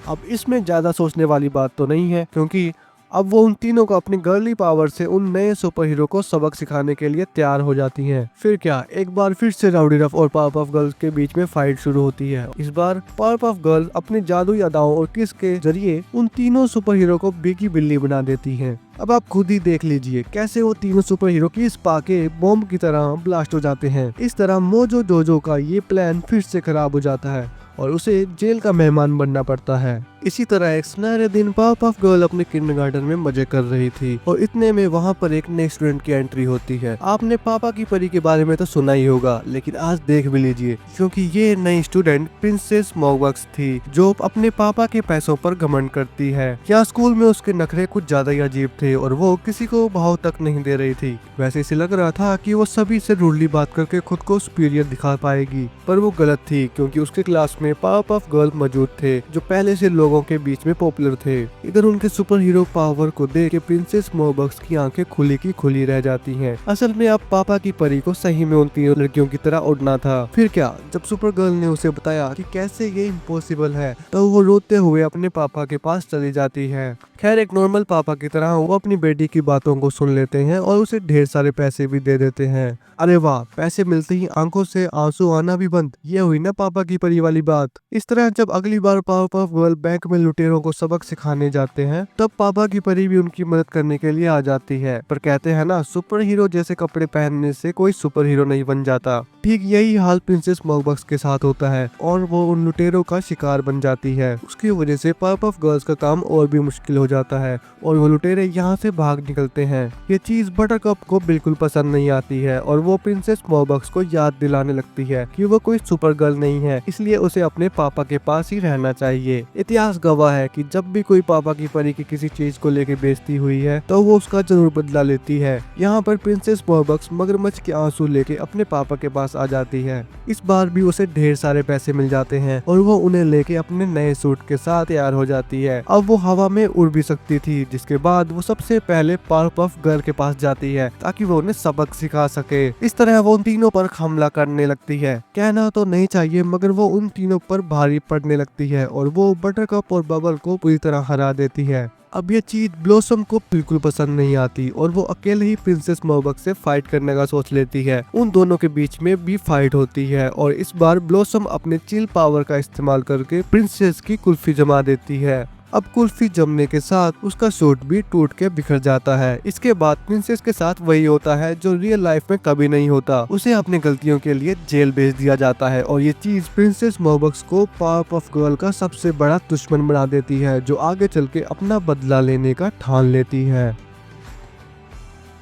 अब इसमें ज्यादा सोचने वाली बात तो नहीं है क्योंकि अब वो उन तीनों को अपनी गर्ली पावर से उन नए सुपर हीरो को सबक सिखाने के लिए तैयार हो जाती हैं। फिर क्या, एक बार फिर से राउडी रफ और पावरपफ गर्ल्स के बीच में फाइट शुरू होती है। इस बार पावरपफ गर्ल अपनी जादुई अदाओं और किस के जरिए उन तीनों सुपर हीरो को बिगी बिल्ली बना देती हैं। अब आप खुद ही देख लीजिए कैसे वो तीनों सुपर हीरो की स्पाके बॉम्ब की तरह ब्लास्ट हो जाते हैं। इस तरह मोजो जोजो का ये प्लान फिर से खराब हो जाता है और उसे जेल का मेहमान बनना पड़ता है। इसी तरह एक सुनहरे दिन पावरपफ गर्ल अपने किंडरगार्टन में मजे कर रही थी और इतने में वहाँ पर एक नए स्टूडेंट की एंट्री होती है। आपने पापा की परी के बारे में तो सुना ही होगा, लेकिन आज देख भी लीजिए क्योंकि ये नई स्टूडेंट प्रिंसेस स्मॉगबग्स थी जो अपने पापा के पैसों पर घमंड करती है। यहाँ स्कूल में उसके नखरे कुछ ज्यादा ही अजीब थे और वो किसी को भाव तक नहीं दे रही थी। वैसे इसे लग रहा था कि वो सभी से रूडली बात करके खुद को सुपीरियर दिखा पाएगी, पर वो गलत थी क्योंकि उसके क्लास में पावरपफ गर्ल मौजूद थे जो पहले से लोगों के बीच में पॉपुलर थे। इधर उनके सुपर हीरो पावर को देख के प्रिंसेस स्मॉगबग्स की आंखें खुली की खुली रह जाती हैं। असल में अब पापा की परी को सही में उन तीनों लड़कियों की तरह उड़ना था। फिर क्या, जब सुपर गर्ल ने उसे बताया कि कैसे ये इम्पॉसिबल है तो वो रोते हुए अपने पापा के पास चली जाती है। खैर एक नॉर्मल पापा की तरह वो अपनी बेटी की बातों को सुन लेते हैं और उसे ढेर सारे पैसे भी दे देते हैं। अरे वाह, पैसे मिलते ही आंखों से आंसू आना भी बंद। ये हुई ना पापा की परी वाली बात। इस तरह जब अगली बार पावरपफ गर्ल बैंक में लुटेरों को सबक सिखाने जाते हैं तब पापा की परी भी उनकी मदद करने के लिए आ जाती है। पर कहते हैं ना, सुपर हीरो जैसे कपड़े पहनने से कोई सुपर हीरो नहीं बन जाता। ठीक यही हाल प्रिंसेस स्मॉगबग्स के साथ होता है और वो उन लुटेरों का शिकार बन जाती है। उसकी वजह से पावरपफ गर्ल्स का काम और भी मुश्किल हो जाता है और वो लुटेरे यहाँ से भाग निकलते हैं। ये चीज बटरकप को बिल्कुल पसंद नहीं आती है और वो प्रिंसेस स्मॉगबग्स को याद दिलाने लगती है कि वो कोई सुपर गर्ल नहीं है, इसलिए उसे अपने पापा के पास ही रहना चाहिए। इतिहास गवाह है कि जब भी कोई पापा की परी की किसी चीज को लेके बेइज्जती हुई है तो वो उसका जरूर बदला लेती है। यहाँ पर प्रिंसेस स्मॉगबग्स मगरमच्छ के आंसू लेके अपने पापा के पास आ जाती है। इस बार भी उसे ढेर सारे पैसे मिल जाते हैं और वो उन्हें लेके अपने नए सूट के साथ तैयार हो जाती है। अब वो हवा में उड़ भी सकती थी, जिसके बाद वो सबसे पहले पावरपफ गर्ल के पास जाती है ताकि वो उन्हें सबक सिखा सके। इस तरह वो उन तीनों पर हमला करने लगती है। कहना तो नहीं चाहिए मगर वो उन तीनों पर भारी पड़ने लगती है और वो बटरकप और बबल को पूरी तरह हरा देती है। अब ये चीज ब्लॉसम को बिल्कुल पसंद नहीं आती और वो अकेले ही प्रिंसेस स्मॉगबग्स से फाइट करने का सोच लेती है। उन दोनों के बीच में भी फाइट होती है और इस बार ब्लॉसम अपने चिल पावर का इस्तेमाल करके प्रिंसेस की कुल्फी जमा देती है। अब कुल्फी जमने के साथ उसका सूट भी टूट के बिखर जाता है। इसके बाद प्रिंसेस के साथ वही होता है जो रियल लाइफ में कभी नहीं होता। उसे अपनी गलतियों के लिए जेल भेज दिया जाता है और ये चीज प्रिंसेस स्मॉगबग्स को पावरपफ गर्ल का सबसे बड़ा दुश्मन बना देती है जो आगे चल के अपना बदला लेने का ठान लेती है।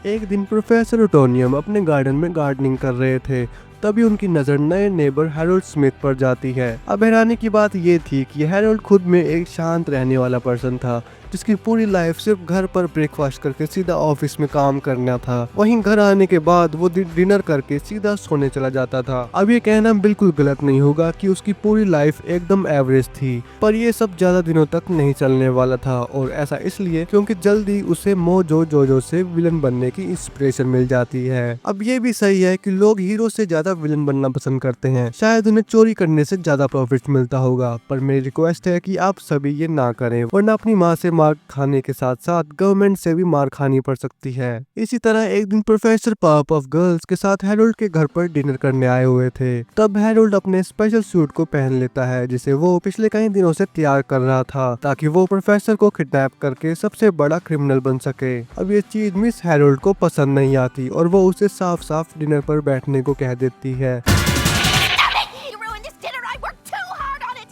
एक दिन प्रोफेसर उटोनियम अपने गार्डन में गार्डनिंग कर रहे थे, तभी उनकी नजर नए नेबर हैरोल्ड स्मिथ पर जाती है। अब हैरानी की बात ये थी कि हैरोल्ड खुद में एक शांत रहने वाला पर्सन था जिसकी पूरी लाइफ सिर्फ घर पर ब्रेकफास्ट करके सीधा ऑफिस में काम करना था। वहीं घर आने के बाद वो डिनर करके सीधा सोने चला जाता था। अब ये कहना बिल्कुल गलत नहीं होगा कि उसकी पूरी लाइफ एकदम एवरेज थी, पर ये सब ज्यादा दिनों तक नहीं चलने वाला था और ऐसा इसलिए क्योंकि जल्दी उसे मोजो जोजो से विलन बनने की इंस्पिरेशन मिल जाती है। अब ये भी सही है कि लोग हीरो से ज्यादा विलन बनना पसंद करते हैं, शायद उन्हें चोरी करने से ज्यादा प्रॉफिट मिलता होगा, पर मेरी रिक्वेस्ट है कि आप सभी ये ना करें वरना अपनी माँ से मार खाने के साथ साथ गवर्नमेंट से भी मार खानी पड़ सकती है। इसी तरह एक दिन प्रोफेसर पावरपफ गर्ल्स के साथ हैरोल्ड के घर पर डिनर करने आए हुए थे। तब हैरोल्ड अपने स्पेशल सूट को पहन लेता है जिसे वो पिछले कई दिनों से तैयार कर रहा था ताकि वो प्रोफेसर को किडनैप करके सबसे बड़ा क्रिमिनल बन सके। अब ये चीज मिस हैरोल्ड को पसंद नहीं आती और वो उसे साफ साफ डिनर पर बैठने को कह देती है। You ruined this dinner. I worked too hard on it.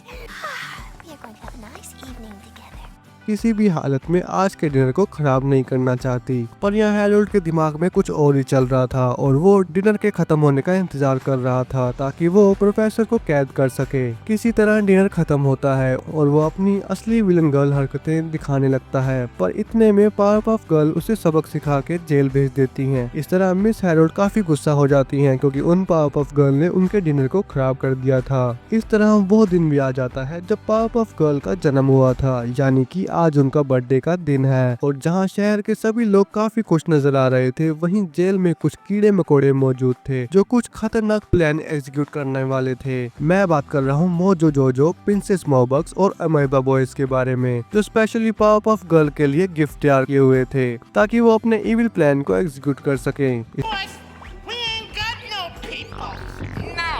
We are going to have a nice evening together. किसी भी हालत में आज के डिनर को खराब नहीं करना चाहती, पर यहाँ हैरोल्ड के दिमाग में कुछ और ही चल रहा था और वो डिनर के खत्म होने का इंतजार कर रहा था ताकि वो प्रोफेसर को कैद कर सके। किसी तरह डिनर खत्म होता है और वो अपनी असली विलन गर्ल हरकतें दिखाने लगता है, पर इतने में पावरपफ गर्ल उसे सबक सिखा के जेल भेज देती है। इस तरह मिस हैरोल्ड काफी गुस्सा हो जाती है क्योंकि उन पावरपफ गर्ल ने उनके डिनर को खराब कर दिया था। इस तरह वो दिन भी आ जाता है जब पावरपफ गर्ल का जन्म हुआ था, यानी कि आज उनका बर्थडे का दिन है और जहां शहर के सभी लोग काफी खुश नजर आ रहे थे, वहीं जेल में कुछ कीड़े मकोड़े मौजूद थे जो कुछ खतरनाक प्लान एग्जीक्यूट करने वाले थे। मैं बात कर रहा हूँ मोजो जोजो, प्रिंसेस स्मॉगबग्स और अमेबा बॉयज के बारे में, जो स्पेशली पावरपफ गर्ल के लिए गिफ्ट तैयार किए हुए थे ताकि वो अपने इविल प्लान को एग्जीक्यूट कर सके। Boys, we ain't got no people. No,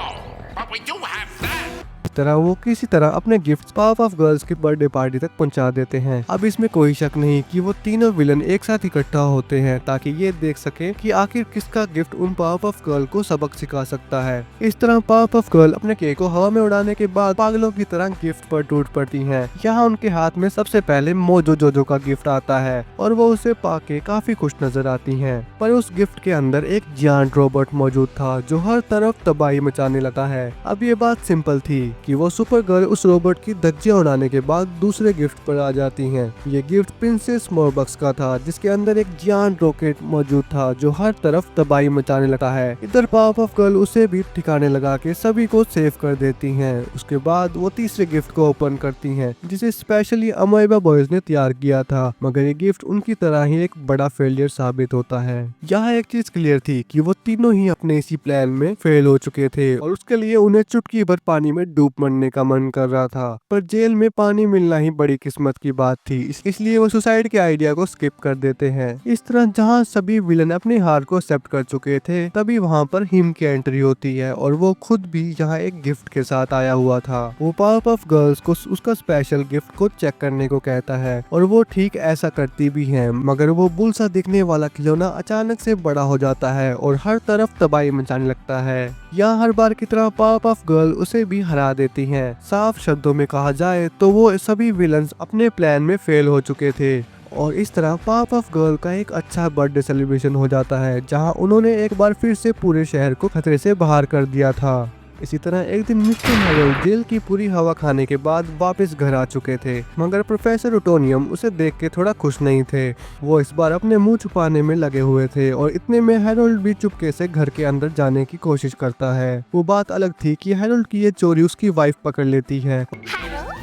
but we do have that. तरह वो किसी तरह अपने गिफ्ट पावरपफ गर्ल्स की बर्थडे पार्टी तक पहुंचा देते हैं। अब इसमें कोई शक नहीं कि वो तीनों विलन एक साथ इकट्ठा होते हैं ताकि ये देख सके कि आखिर किसका गिफ्ट उन पावरपफ गर्ल को सबक सिखा सकता है। इस तरह पावरपफ गर्ल अपने केक को हवा में उड़ाने के बाद पागलों की तरह गिफ्ट पर टूट पड़ती हैं। यहाँ उनके हाथ में सबसे पहले मोजो जोजो का गिफ्ट आता है और वो उसे पाके काफी खुश नजर आती हैं। पर उस गिफ्ट के अंदर एक जियांट रोबोट मौजूद था जो हर तरफ तबाही मचाने लगा है। अब ये बात सिंपल थी कि वो सुपर गर्ल उस रोबोट की धज्जियां उड़ाने के बाद दूसरे गिफ्ट पर आ जाती हैं। ये गिफ्ट प्रिंसेस मोरबक्स का था जिसके अंदर एक जियांट रॉकेट मौजूद था जो हर तरफ तबाही मचाने लगा है। इधर पावरपफ गर्ल उसे भी ठिकाने लगा के सभी को सेव कर देती हैं। उसके बाद वो तीसरे गिफ्ट को ओपन करती हैं जिसे स्पेशली अमोएबा बॉयज ने तैयार किया था, मगर ये गिफ्ट उनकी तरह ही एक बड़ा फेलियर साबित होता है। यहाँ एक चीज क्लियर थी कि वो तीनों ही अपने इसी प्लान में फेल हो चुके थे और उसके लिए उन्हें चुटकी भर पानी में डूब मरने का मन कर रहा था। पर जेल में पानी मिलना ही बड़ी किस्मत की बात थी, इसलिए वो सुसाइड के आइडिया को स्किप कर देते हैं। इस तरह जहाँ सभी विलन अपनी हार को एक्सेप्ट कर चुके थे तभी वहाँ पर हिम की एंट्री होती है और वो खुद भी यहाँ एक गिफ्ट के साथ आया हुआ था। वो पावरपफ गर्ल्स को उसका स्पेशल गिफ्ट को चेक करने को कहता है और वो ठीक ऐसा करती भी है, मगर वो बुल सा दिखने वाला खिलौना अचानक से बड़ा हो जाता है और हर तरफ तबाही मचाने लगता है। यहाँ हर बार की तरह पावरपफ गर्ल उसे भी हरा देती हैं। साफ शब्दों में कहा जाए तो वो सभी विलन्स अपने प्लान में फेल हो चुके थे और इस तरह पावरपफ गर्ल का एक अच्छा बर्थडे सेलिब्रेशन हो जाता है जहां उन्होंने एक बार फिर से पूरे शहर को खतरे से बाहर कर दिया था। इसी तरह एक दिन मिस्टर हैरोल्ड जेल की पूरी हवा खाने के बाद वापस घर आ चुके थे, मगर प्रोफेसर उटोनियम उसे देख के थोड़ा खुश नहीं थे। वो इस बार अपने मुंह छुपाने में लगे हुए थे और इतने में हैरोल्ड भी चुपके से घर के अंदर जाने की कोशिश करता है। वो बात अलग थी कि हैरोल्ड की ये चोरी उसकी वाइफ पकड़ लेती है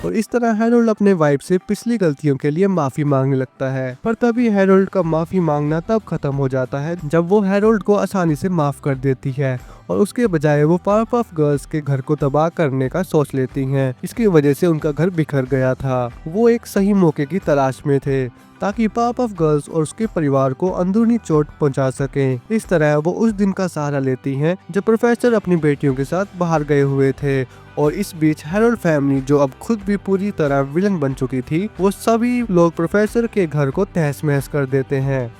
और इस तरह हैरोल्ड अपने वाइफ से पिछली गलतियों के लिए माफी मांगने लगता है। पर तभी हैरोल्ड का माफी मांगना तब खत्म हो जाता है जब वो हैरोल्ड को आसानी से माफ कर देती है और उसके बजाय वो पावरपफ गर्ल्स के घर को तबाह करने का सोच लेती हैं। इसकी वजह से उनका घर बिखर गया था। वो एक सही मौके की तलाश में थे ताकि पावरपफ गर्ल्स और उसके परिवार को अंदरूनी चोट पहुंचा सकें। इस तरह वो उस दिन का सहारा लेती हैं जब प्रोफेसर अपनी बेटियों के साथ बाहर गए हुए थे और इस बीच हैरोल्ड फैमिली जो अब खुद भी पूरी तरह विलन बन चुकी थी, वो सभी लोग प्रोफेसर के घर को तहस महस कर देते हैं।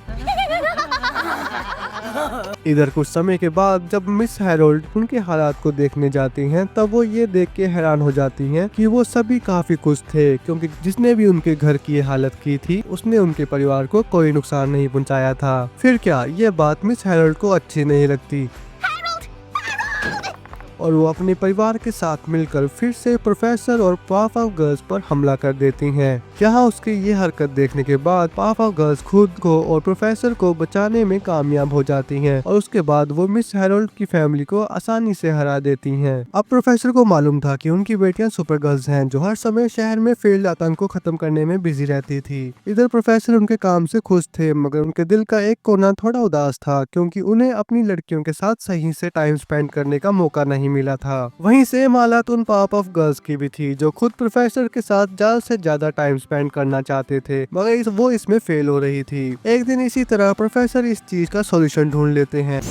इधर कुछ समय के बाद जब मिस हैरोल्ड उनके हालात को देखने जाती हैं तब वो ये देख के हैरान हो जाती हैं कि वो सभी काफी खुश थे, क्योंकि जिसने भी उनके घर की हालत की थी उसने उनके परिवार को कोई नुकसान नहीं पहुंचाया था। फिर क्या ये बात मिस हैरोल्ड को अच्छी नहीं लगती और वो अपने परिवार के साथ मिलकर फिर से प्रोफेसर और पावरपफ गर्ल्स पर हमला कर देती हैं। यहाँ उसकी ये हरकत देखने के बाद पावरपफ गर्ल्स खुद को और प्रोफेसर को बचाने में कामयाब हो जाती हैं और उसके बाद वो मिस हैरोल्ड की फैमिली को आसानी से हरा देती हैं। अब प्रोफेसर को मालूम था कि उनकी बेटियां सुपर गर्ल्स हैं जो हर समय शहर में फैले आतंक को खत्म करने में बिजी रहती थी। इधर प्रोफेसर उनके काम से खुश थे, मगर उनके दिल का एक कोना थोड़ा उदास था क्योंकि उन्हें अपनी लड़कियों के साथ सही से टाइम स्पेंड करने का मौका नहीं मिला था। वहीं सेम हालत उन पावरपफ गर्ल्स की भी थी जो खुद प्रोफेसर के साथ ज्यादा से ज्यादा टाइम स्पेंड करना चाहते थे, मगर वो इसमें फेल हो रही थी। एक दिन इसी तरह प्रोफेसर इस चीज का सॉल्यूशन ढूंढ लेते हैं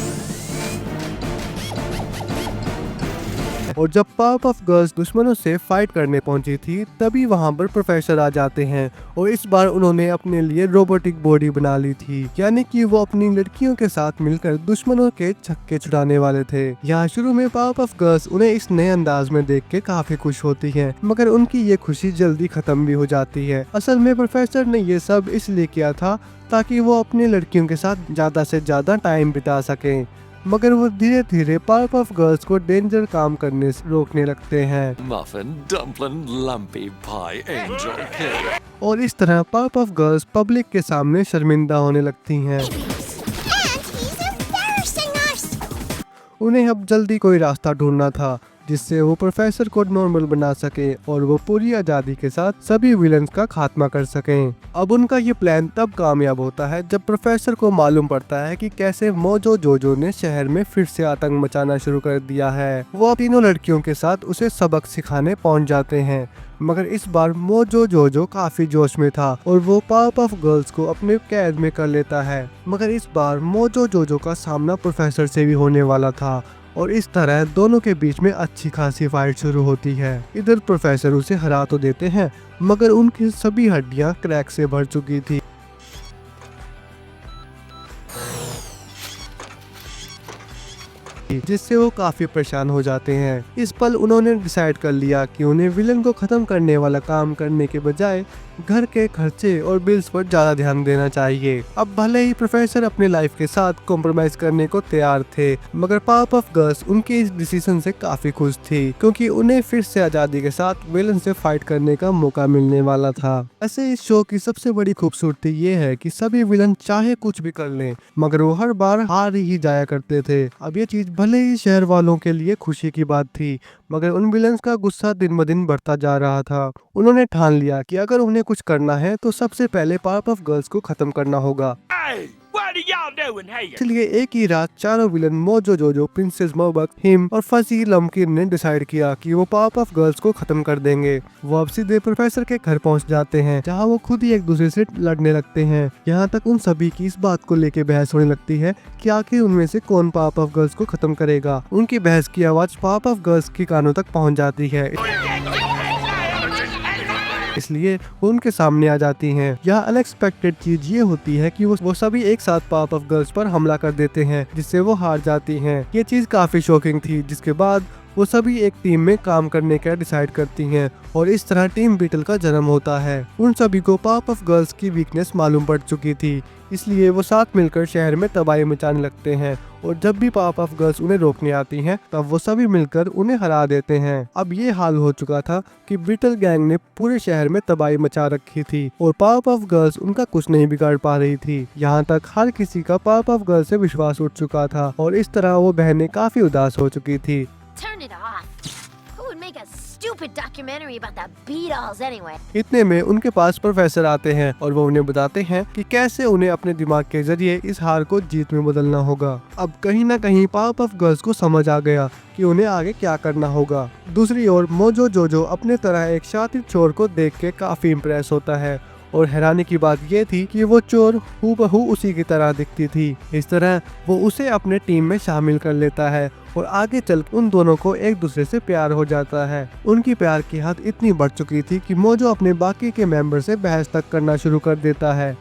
और जब पावरपफ गर्ल्स दुश्मनों से फाइट करने पहुंची थी तभी वहां पर प्रोफेसर आ जाते हैं और इस बार उन्होंने अपने लिए रोबोटिक बॉडी बना ली थी, यानी कि वो अपनी लड़कियों के साथ मिलकर दुश्मनों के छक्के छुड़ाने वाले थे। यहाँ शुरू में पावरपफ गर्ल्स उन्हें इस नए अंदाज में देख के काफी खुश होती हैं, मगर उनकी ये खुशी जल्दी खत्म भी हो जाती है। असल में प्रोफेसर ने ये सब इसलिए किया था ताकि वो अपनी लड़कियों के साथ ज्यादा से ज्यादा टाइम बिता सकें, मगर वो धीरे धीरे पावरपफ गर्ल्स को डेंजर काम करने से रोकने लगते हैं। Muffin, dumpling, lumpy pie, angel cake. और इस तरह पावरपफ गर्ल्स पब्लिक के सामने शर्मिंदा होने लगती हैं। And he's embarrassing us. उन्हें अब जल्दी कोई रास्ता ढूंढना था जिससे वो प्रोफेसर को नॉर्मल बना सके और वो पूरी आजादी के साथ सभी विलन्स का खात्मा कर सकें। अब उनका ये प्लान तब कामयाब होता है जब प्रोफेसर को मालूम पड़ता है कि कैसे मोजो जोजो ने शहर में फिर से आतंक मचाना शुरू कर दिया है। वो तीनों लड़कियों के साथ उसे सबक सिखाने पहुंच जाते हैं, मगर इस बार मोजो जोजो काफी जोश में था और वो पावरपफ गर्ल्स को अपने कैद में कर लेता है। मगर इस बार मोजो जोजो का सामना प्रोफेसर से भी होने वाला था और इस तरह दोनों के बीच में अच्छी खासी फाइट शुरू होती है। इधर प्रोफेसर उसे हरा तो देते हैं मगर उनकी सभी हड्डियां क्रैक से भर चुकी थी। जिससे वो काफी परेशान हो जाते हैं। इस पल उन्होंने डिसाइड कर लिया कि उन्हें विलन को खत्म करने वाला काम करने के बजाय घर के खर्चे और बिल्स पर ज्यादा ध्यान देना चाहिए। अब भले ही प्रोफेसर अपने लाइफ के साथ कॉम्प्रोमाइज करने को तैयार थे मगर पावरपफ गर्ल्स उनके इस डिसीजन से काफी खुश थी क्योंकि उन्हें फिर से आजादी के साथ विलन से फाइट करने का मौका मिलने वाला था। ऐसे इस शो की सबसे बड़ी खूबसूरती ये है कि सभी विलन चाहे कुछ भी कर लें मगर वो हर बार हार ही जाया करते थे। अब ये चीज भले ही शहर वालों के लिए खुशी की बात थी मगर उन विलन्स का गुस्सा दिन ब दिन बढ़ता जा रहा था। उन्होंने ठान लिया कि अगर उन्हें कुछ करना है तो सबसे पहले पावरपफ गर्ल्स को खत्म करना होगा। Hey, what are y'all doing here? इसलिए एक ही रात चारों विलन मोजो जोजो, प्रिंसेस मोबक, हिम और फजी लम्किन ने डिसाइड किया कि वो पावरपफ गर्ल्स को खत्म कर देंगे। वो अब सीधे प्रोफेसर के घर पहुंच जाते हैं जहां वो खुद ही एक दूसरे से लड़ने लगते हैं। यहाँ तक उन सभी की इस बात को लेके बहस होने लगती है कि आखिर उनमें से कौन पावरपफ गर्ल्स को खत्म करेगा। उनकी बहस की आवाज पावरपफ गर्ल्स के कानों तक पहुँच जाती है, इसलिए वो उनके सामने आ जाती हैं। यह अनएक्सपेक्टेड चीज ये होती है कि वो सभी एक साथ पावरपफ गर्ल्स पर हमला कर देते हैं जिससे वो हार जाती हैं। ये चीज काफी शॉकिंग थी जिसके बाद वो सभी एक टीम में काम करने का डिसाइड करती हैं और इस तरह टीम बीटल का जन्म होता है। उन सभी को पावरपफ गर्ल्स की वीकनेस मालूम पड़ चुकी थी इसलिए वो साथ मिलकर शहर में तबाही मचाने लगते हैं और जब भी पावरपफ गर्ल्स उन्हें रोकने आती हैं तब वो सभी मिलकर उन्हें हरा देते हैं। अब ये हाल हो चुका था कि बीटल गैंग ने पूरे शहर में तबाही मचा रखी थी और पावरपफ गर्ल्स उनका कुछ नहीं बिगाड़ पा रही थी। यहाँ तक हर किसी का पावरपफ गर्ल्स से विश्वास उठ चुका था और इस तरह वो बहनें काफी उदास हो चुकी थी। Turn it off. Who would make a stupid documentary about the Beatles anyway? इतने में उनके पास प्रोफेसर आते हैं और वो उन्हें बताते हैं कि कैसे उन्हें अपने दिमाग के जरिए इस हार को जीत में बदलना होगा। अब कहीं ना कहीं पावरपफ गर्ल्स को समझ आ गया कि उन्हें आगे क्या करना होगा। दूसरी ओर मोजो जोजो अपने तरह एक शातिर चोर को देख के काफी इम्प्रेस होता है और हैरानी की बात यह थी कि वो चोर हूबहू उसी की तरह दिखती थी। इस तरह वो उसे अपने टीम में शामिल कर लेता है और आगे चल उन दोनों को एक दूसरे से प्यार हो जाता है। उनकी प्यार की हद इतनी बढ़ चुकी थी कि मोजो अपने बाकी के मेंबर से बहस तक करना शुरू कर देता है।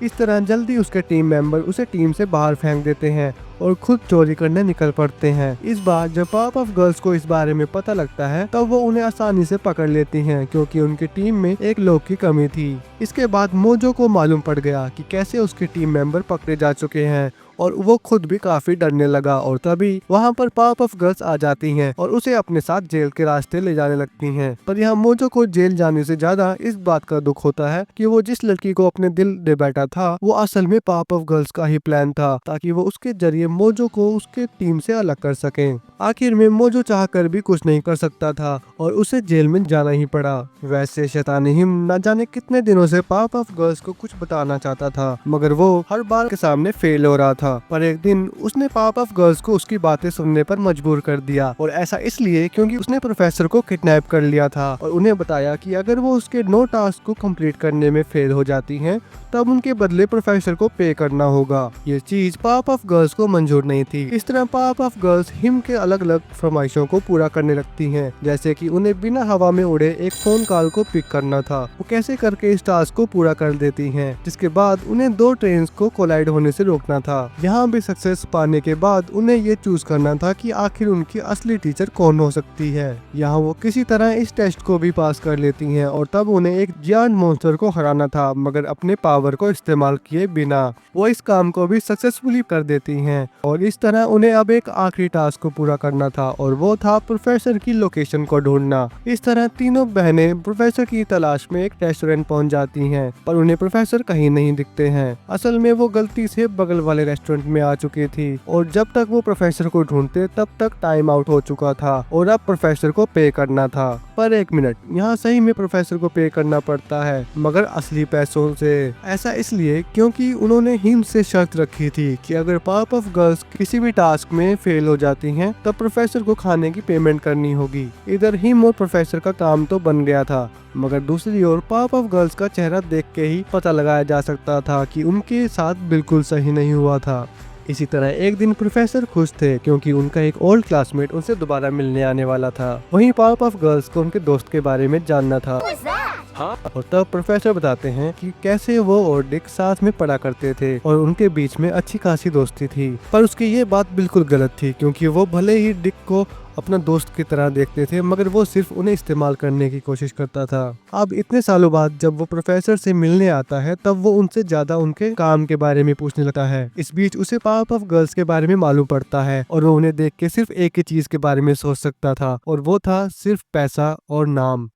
इस तरह जल्दी उसके टीम मेंबर उसे टीम से बाहर फेंक देते हैं और खुद चोरी करने निकल पड़ते हैं। इस बार जब पावरपफ गर्ल्स को इस बारे में पता लगता है तब वो उन्हें आसानी से पकड़ लेती हैं क्योंकि उनकी टीम में एक लोग की कमी थी। इसके बाद मोजो को मालूम पड़ गया कि कैसे उसके टीम मेंबर पकड़े जा चुके हैं और वो खुद भी काफी डरने लगा और तभी वहाँ पर पावरपफ गर्ल्स आ जाती हैं और उसे अपने साथ जेल के रास्ते ले जाने लगती हैं। पर यहाँ मोजो को जेल जाने से ज्यादा इस बात का दुख होता है कि वो जिस लड़की को अपने दिल दे बैठा था वो असल में पावरपफ गर्ल्स का ही प्लान था ताकि वो उसके जरिए मोजो को उसके टीम से अलग कर सके। आखिर में मोजो चाहकर भी कुछ नहीं कर सकता था और उसे जेल में जाना ही पड़ा। वैसे शैतान हिम न जाने कितने दिनों से पावरपफ गर्ल्स को कुछ बताना चाहता था मगर वो हर बार के सामने फेल हो रहा था। पर एक दिन उसने पावरपफ गर्ल्स को उसकी बातें सुनने पर मजबूर कर दिया और ऐसा इसलिए क्योंकि उसने प्रोफेसर को किडनैप कर लिया था और उन्हें बताया कि अगर वो उसके 9 टास्क को कंप्लीट करने में फेल हो जाती हैं तब उनके बदले प्रोफेसर को पे करना होगा। ये चीज पावरपफ गर्ल्स को मंजूर नहीं थी। इस तरह पावरपफ गर्ल्स हिम के अलग अलग फरमाइशों को पूरा करने लगती हैं जैसे कि उन्हें बिना हवा में उड़े एक फोन कॉल को पिक करना था। वो कैसे करके इस टास्क को पूरा कर देती हैं जिसके बाद उन्हें 2 ट्रेन्स को कोलाइड होने से रोकना था। यहाँ भी सक्सेस पाने के बाद उन्हें ये चूज करना था कि आखिर उनकी असली टीचर कौन हो सकती है। यहाँ वो किसी तरह इस टेस्ट को भी पास कर लेती हैं और तब उन्हें एक जियांट मॉन्स्टर को हराना था मगर अपने पावर को इस्तेमाल किए बिना। वो इस काम को भी सक्सेसफुली कर देती हैं और इस तरह उन्हें अब एक आखिरी टास्क को पूरा करना था और वो था प्रोफेसर की लोकेशन को ढूंढना। इस तरह तीनों बहनें प्रोफेसर की तलाश में एक रेस्टोरेंट पहुंच जाती हैं पर उन्हें प्रोफेसर कहीं नहीं दिखते हैं। असल में वो गलती से बगल वाले रेस्टोरेंट में आ चुकी थी और जब तक वो प्रोफेसर को ढूंढते तब तक टाइम आउट हो चुका था और अब प्रोफेसर को पे करना था। पर एक मिनट, यहाँ सही में प्रोफेसर को पे करना पड़ता है मगर असली पैसों से। ऐसा इसलिए क्योंकि उन्होंने हिम से शर्त रखी थी कि अगर पावरपफ गर्ल्स किसी भी टास्क में फेल हो जाती हैं तब प्रोफेसर को खाने की पेमेंट करनी होगी। इधर हिम और प्रोफेसर का काम तो बन गया था मगर दूसरी ओर पावरपफ गर्ल्स का चेहरा देख के ही पता लगाया जा सकता था कि उनके साथ बिल्कुल सही नहीं हुआ था। इसी तरह एक दिन प्रोफेसर खुश थे क्योंकि उनका एक ओल्ड क्लासमेट उनसे दोबारा मिलने आने वाला था। वहीं पावरपफ गर्ल्स को उनके दोस्त के बारे में जानना था। Who is that? और तब प्रोफेसर बताते हैं कि कैसे वो और डिक साथ में पढ़ा करते थे और उनके बीच में अच्छी खासी दोस्ती थी। पर उसकी ये बात बिल्कुल गलत थी क्योंकि वो भले ही डिक को अपना दोस्त की तरह देखते थे मगर वो सिर्फ उन्हें इस्तेमाल करने की कोशिश करता था। अब इतने सालों बाद जब वो प्रोफेसर से मिलने आता है तब वो उनसे ज्यादा उनके काम के बारे में पूछने लगता है। इस बीच उसे पावरपफ गर्ल्स के बारे में मालूम पड़ता है और वो उन्हें देख के सिर्फ एक ही चीज के बारे में सोच सकता था और वो था सिर्फ पैसा और नाम।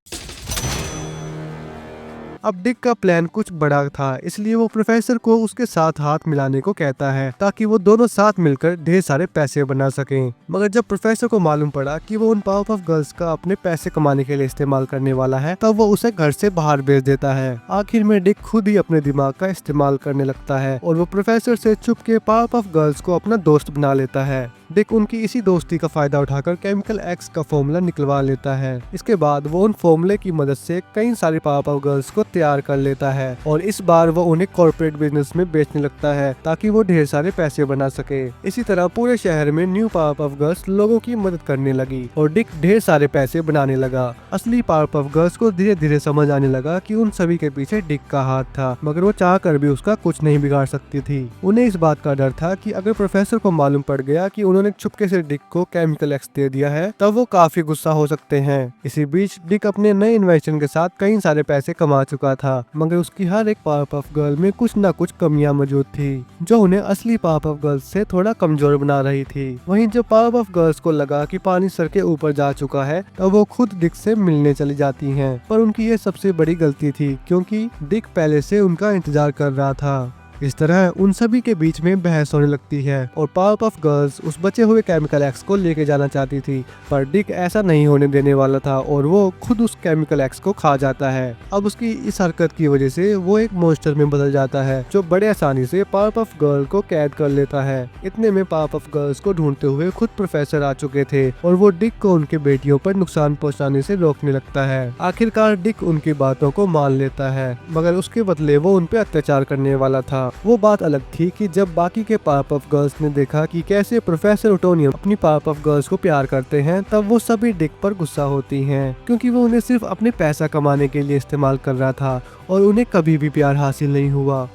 अब डिक का प्लान कुछ बड़ा था इसलिए वो प्रोफेसर को उसके साथ हाथ मिलाने को कहता है ताकि वो दोनों साथ मिलकर ढेर सारे पैसे बना सकें। मगर जब प्रोफेसर को मालूम पड़ा कि वो उन पावरपफ गर्ल्स का अपने पैसे कमाने के लिए इस्तेमाल करने वाला है तब वो उसे घर से बाहर भेज देता है। आखिर में डिक खुद ही अपने दिमाग का इस्तेमाल करने लगता है और वो प्रोफेसर से छुप के पावरपफ गर्ल्स को अपना दोस्त बना लेता है। डिक उनकी इसी दोस्ती का फायदा उठाकर केमिकल एक्स का फॉर्मूला निकलवा लेता है। इसके बाद वो उन फॉर्मूले की मदद से कई सारी पावरपफ गर्ल्स को तैयार कर लेता है और इस बार वो उन्हें कॉर्पोरेट बिजनेस में बेचने लगता है ताकि वो ढेर सारे पैसे बना सके। इसी तरह पूरे शहर में न्यू पावरपफ गर्ल्स लोगों की मदद करने लगी और डिक ढेर सारे पैसे बनाने लगा। असली पावरपफ गर्ल्स को धीरे धीरे समझ आने लगा कि उन सभी के पीछे डिक का हाथ था मगर वो चाह कर भी उसका कुछ नहीं बिगाड़ सकती थी। उन्हें इस बात का डर था कि अगर प्रोफेसर को मालूम पड़ गया कि उन्होंने चुपके से डिक को केमिकल एक्स दे दिया है तब वो काफी गुस्सा हो सकते हैं। इसी बीच डिक अपने नए इन्वेंशन के साथ कई सारे पैसे कमा चुका था मगर उसकी हर एक पावरपफ गर्ल में कुछ न कुछ कमियां मौजूद थी जो उन्हें असली पावरपफ गर्ल्स से थोड़ा कमजोर बना रही थी। वहीं जब पावरपफ गर्ल्स को लगा कि पानी सर के ऊपर जा चुका है तब वो खुद डिक से मिलने चली जाती हैं। पर उनकी ये सबसे बड़ी गलती थी क्योंकि डिक पहले से उनका इंतजार कर रहा था। इस तरह उन सभी के बीच में बहस होने लगती है और पावरपफ गर्ल्स उस बचे हुए केमिकल एक्स को लेके जाना चाहती थी पर डिक ऐसा नहीं होने देने वाला था और वो खुद उस केमिकल एक्स को खा जाता है। अब उसकी इस हरकत की वजह से वो एक मॉन्स्टर में बदल जाता है जो बड़े आसानी से पावरपफ गर्ल को कैद कर लेता है। इतने में पावरपफ गर्ल्स को ढूंढते हुए खुद प्रोफेसर आ चुके थे और वो डिक को उनके बेटियों पर नुकसान पहुँचाने से रोकने लगता है। आखिरकार डिक उनकी बातों को मान लेता है मगर उसके बदले वो उन पे अत्याचार करने वाला था। वो बात अलग थी कि जब बाकी के पावरपफ गर्ल्स ने देखा कि कैसे प्रोफेसर उटोनियम अपनी पावरपफ गर्ल्स को प्यार करते हैं तब वो सभी डिक पर गुस्सा होती हैं क्योंकि वो उन्हें सिर्फ अपने पैसा कमाने के लिए इस्तेमाल कर रहा था और उन्हें कभी भी प्यार हासिल नहीं हुआ।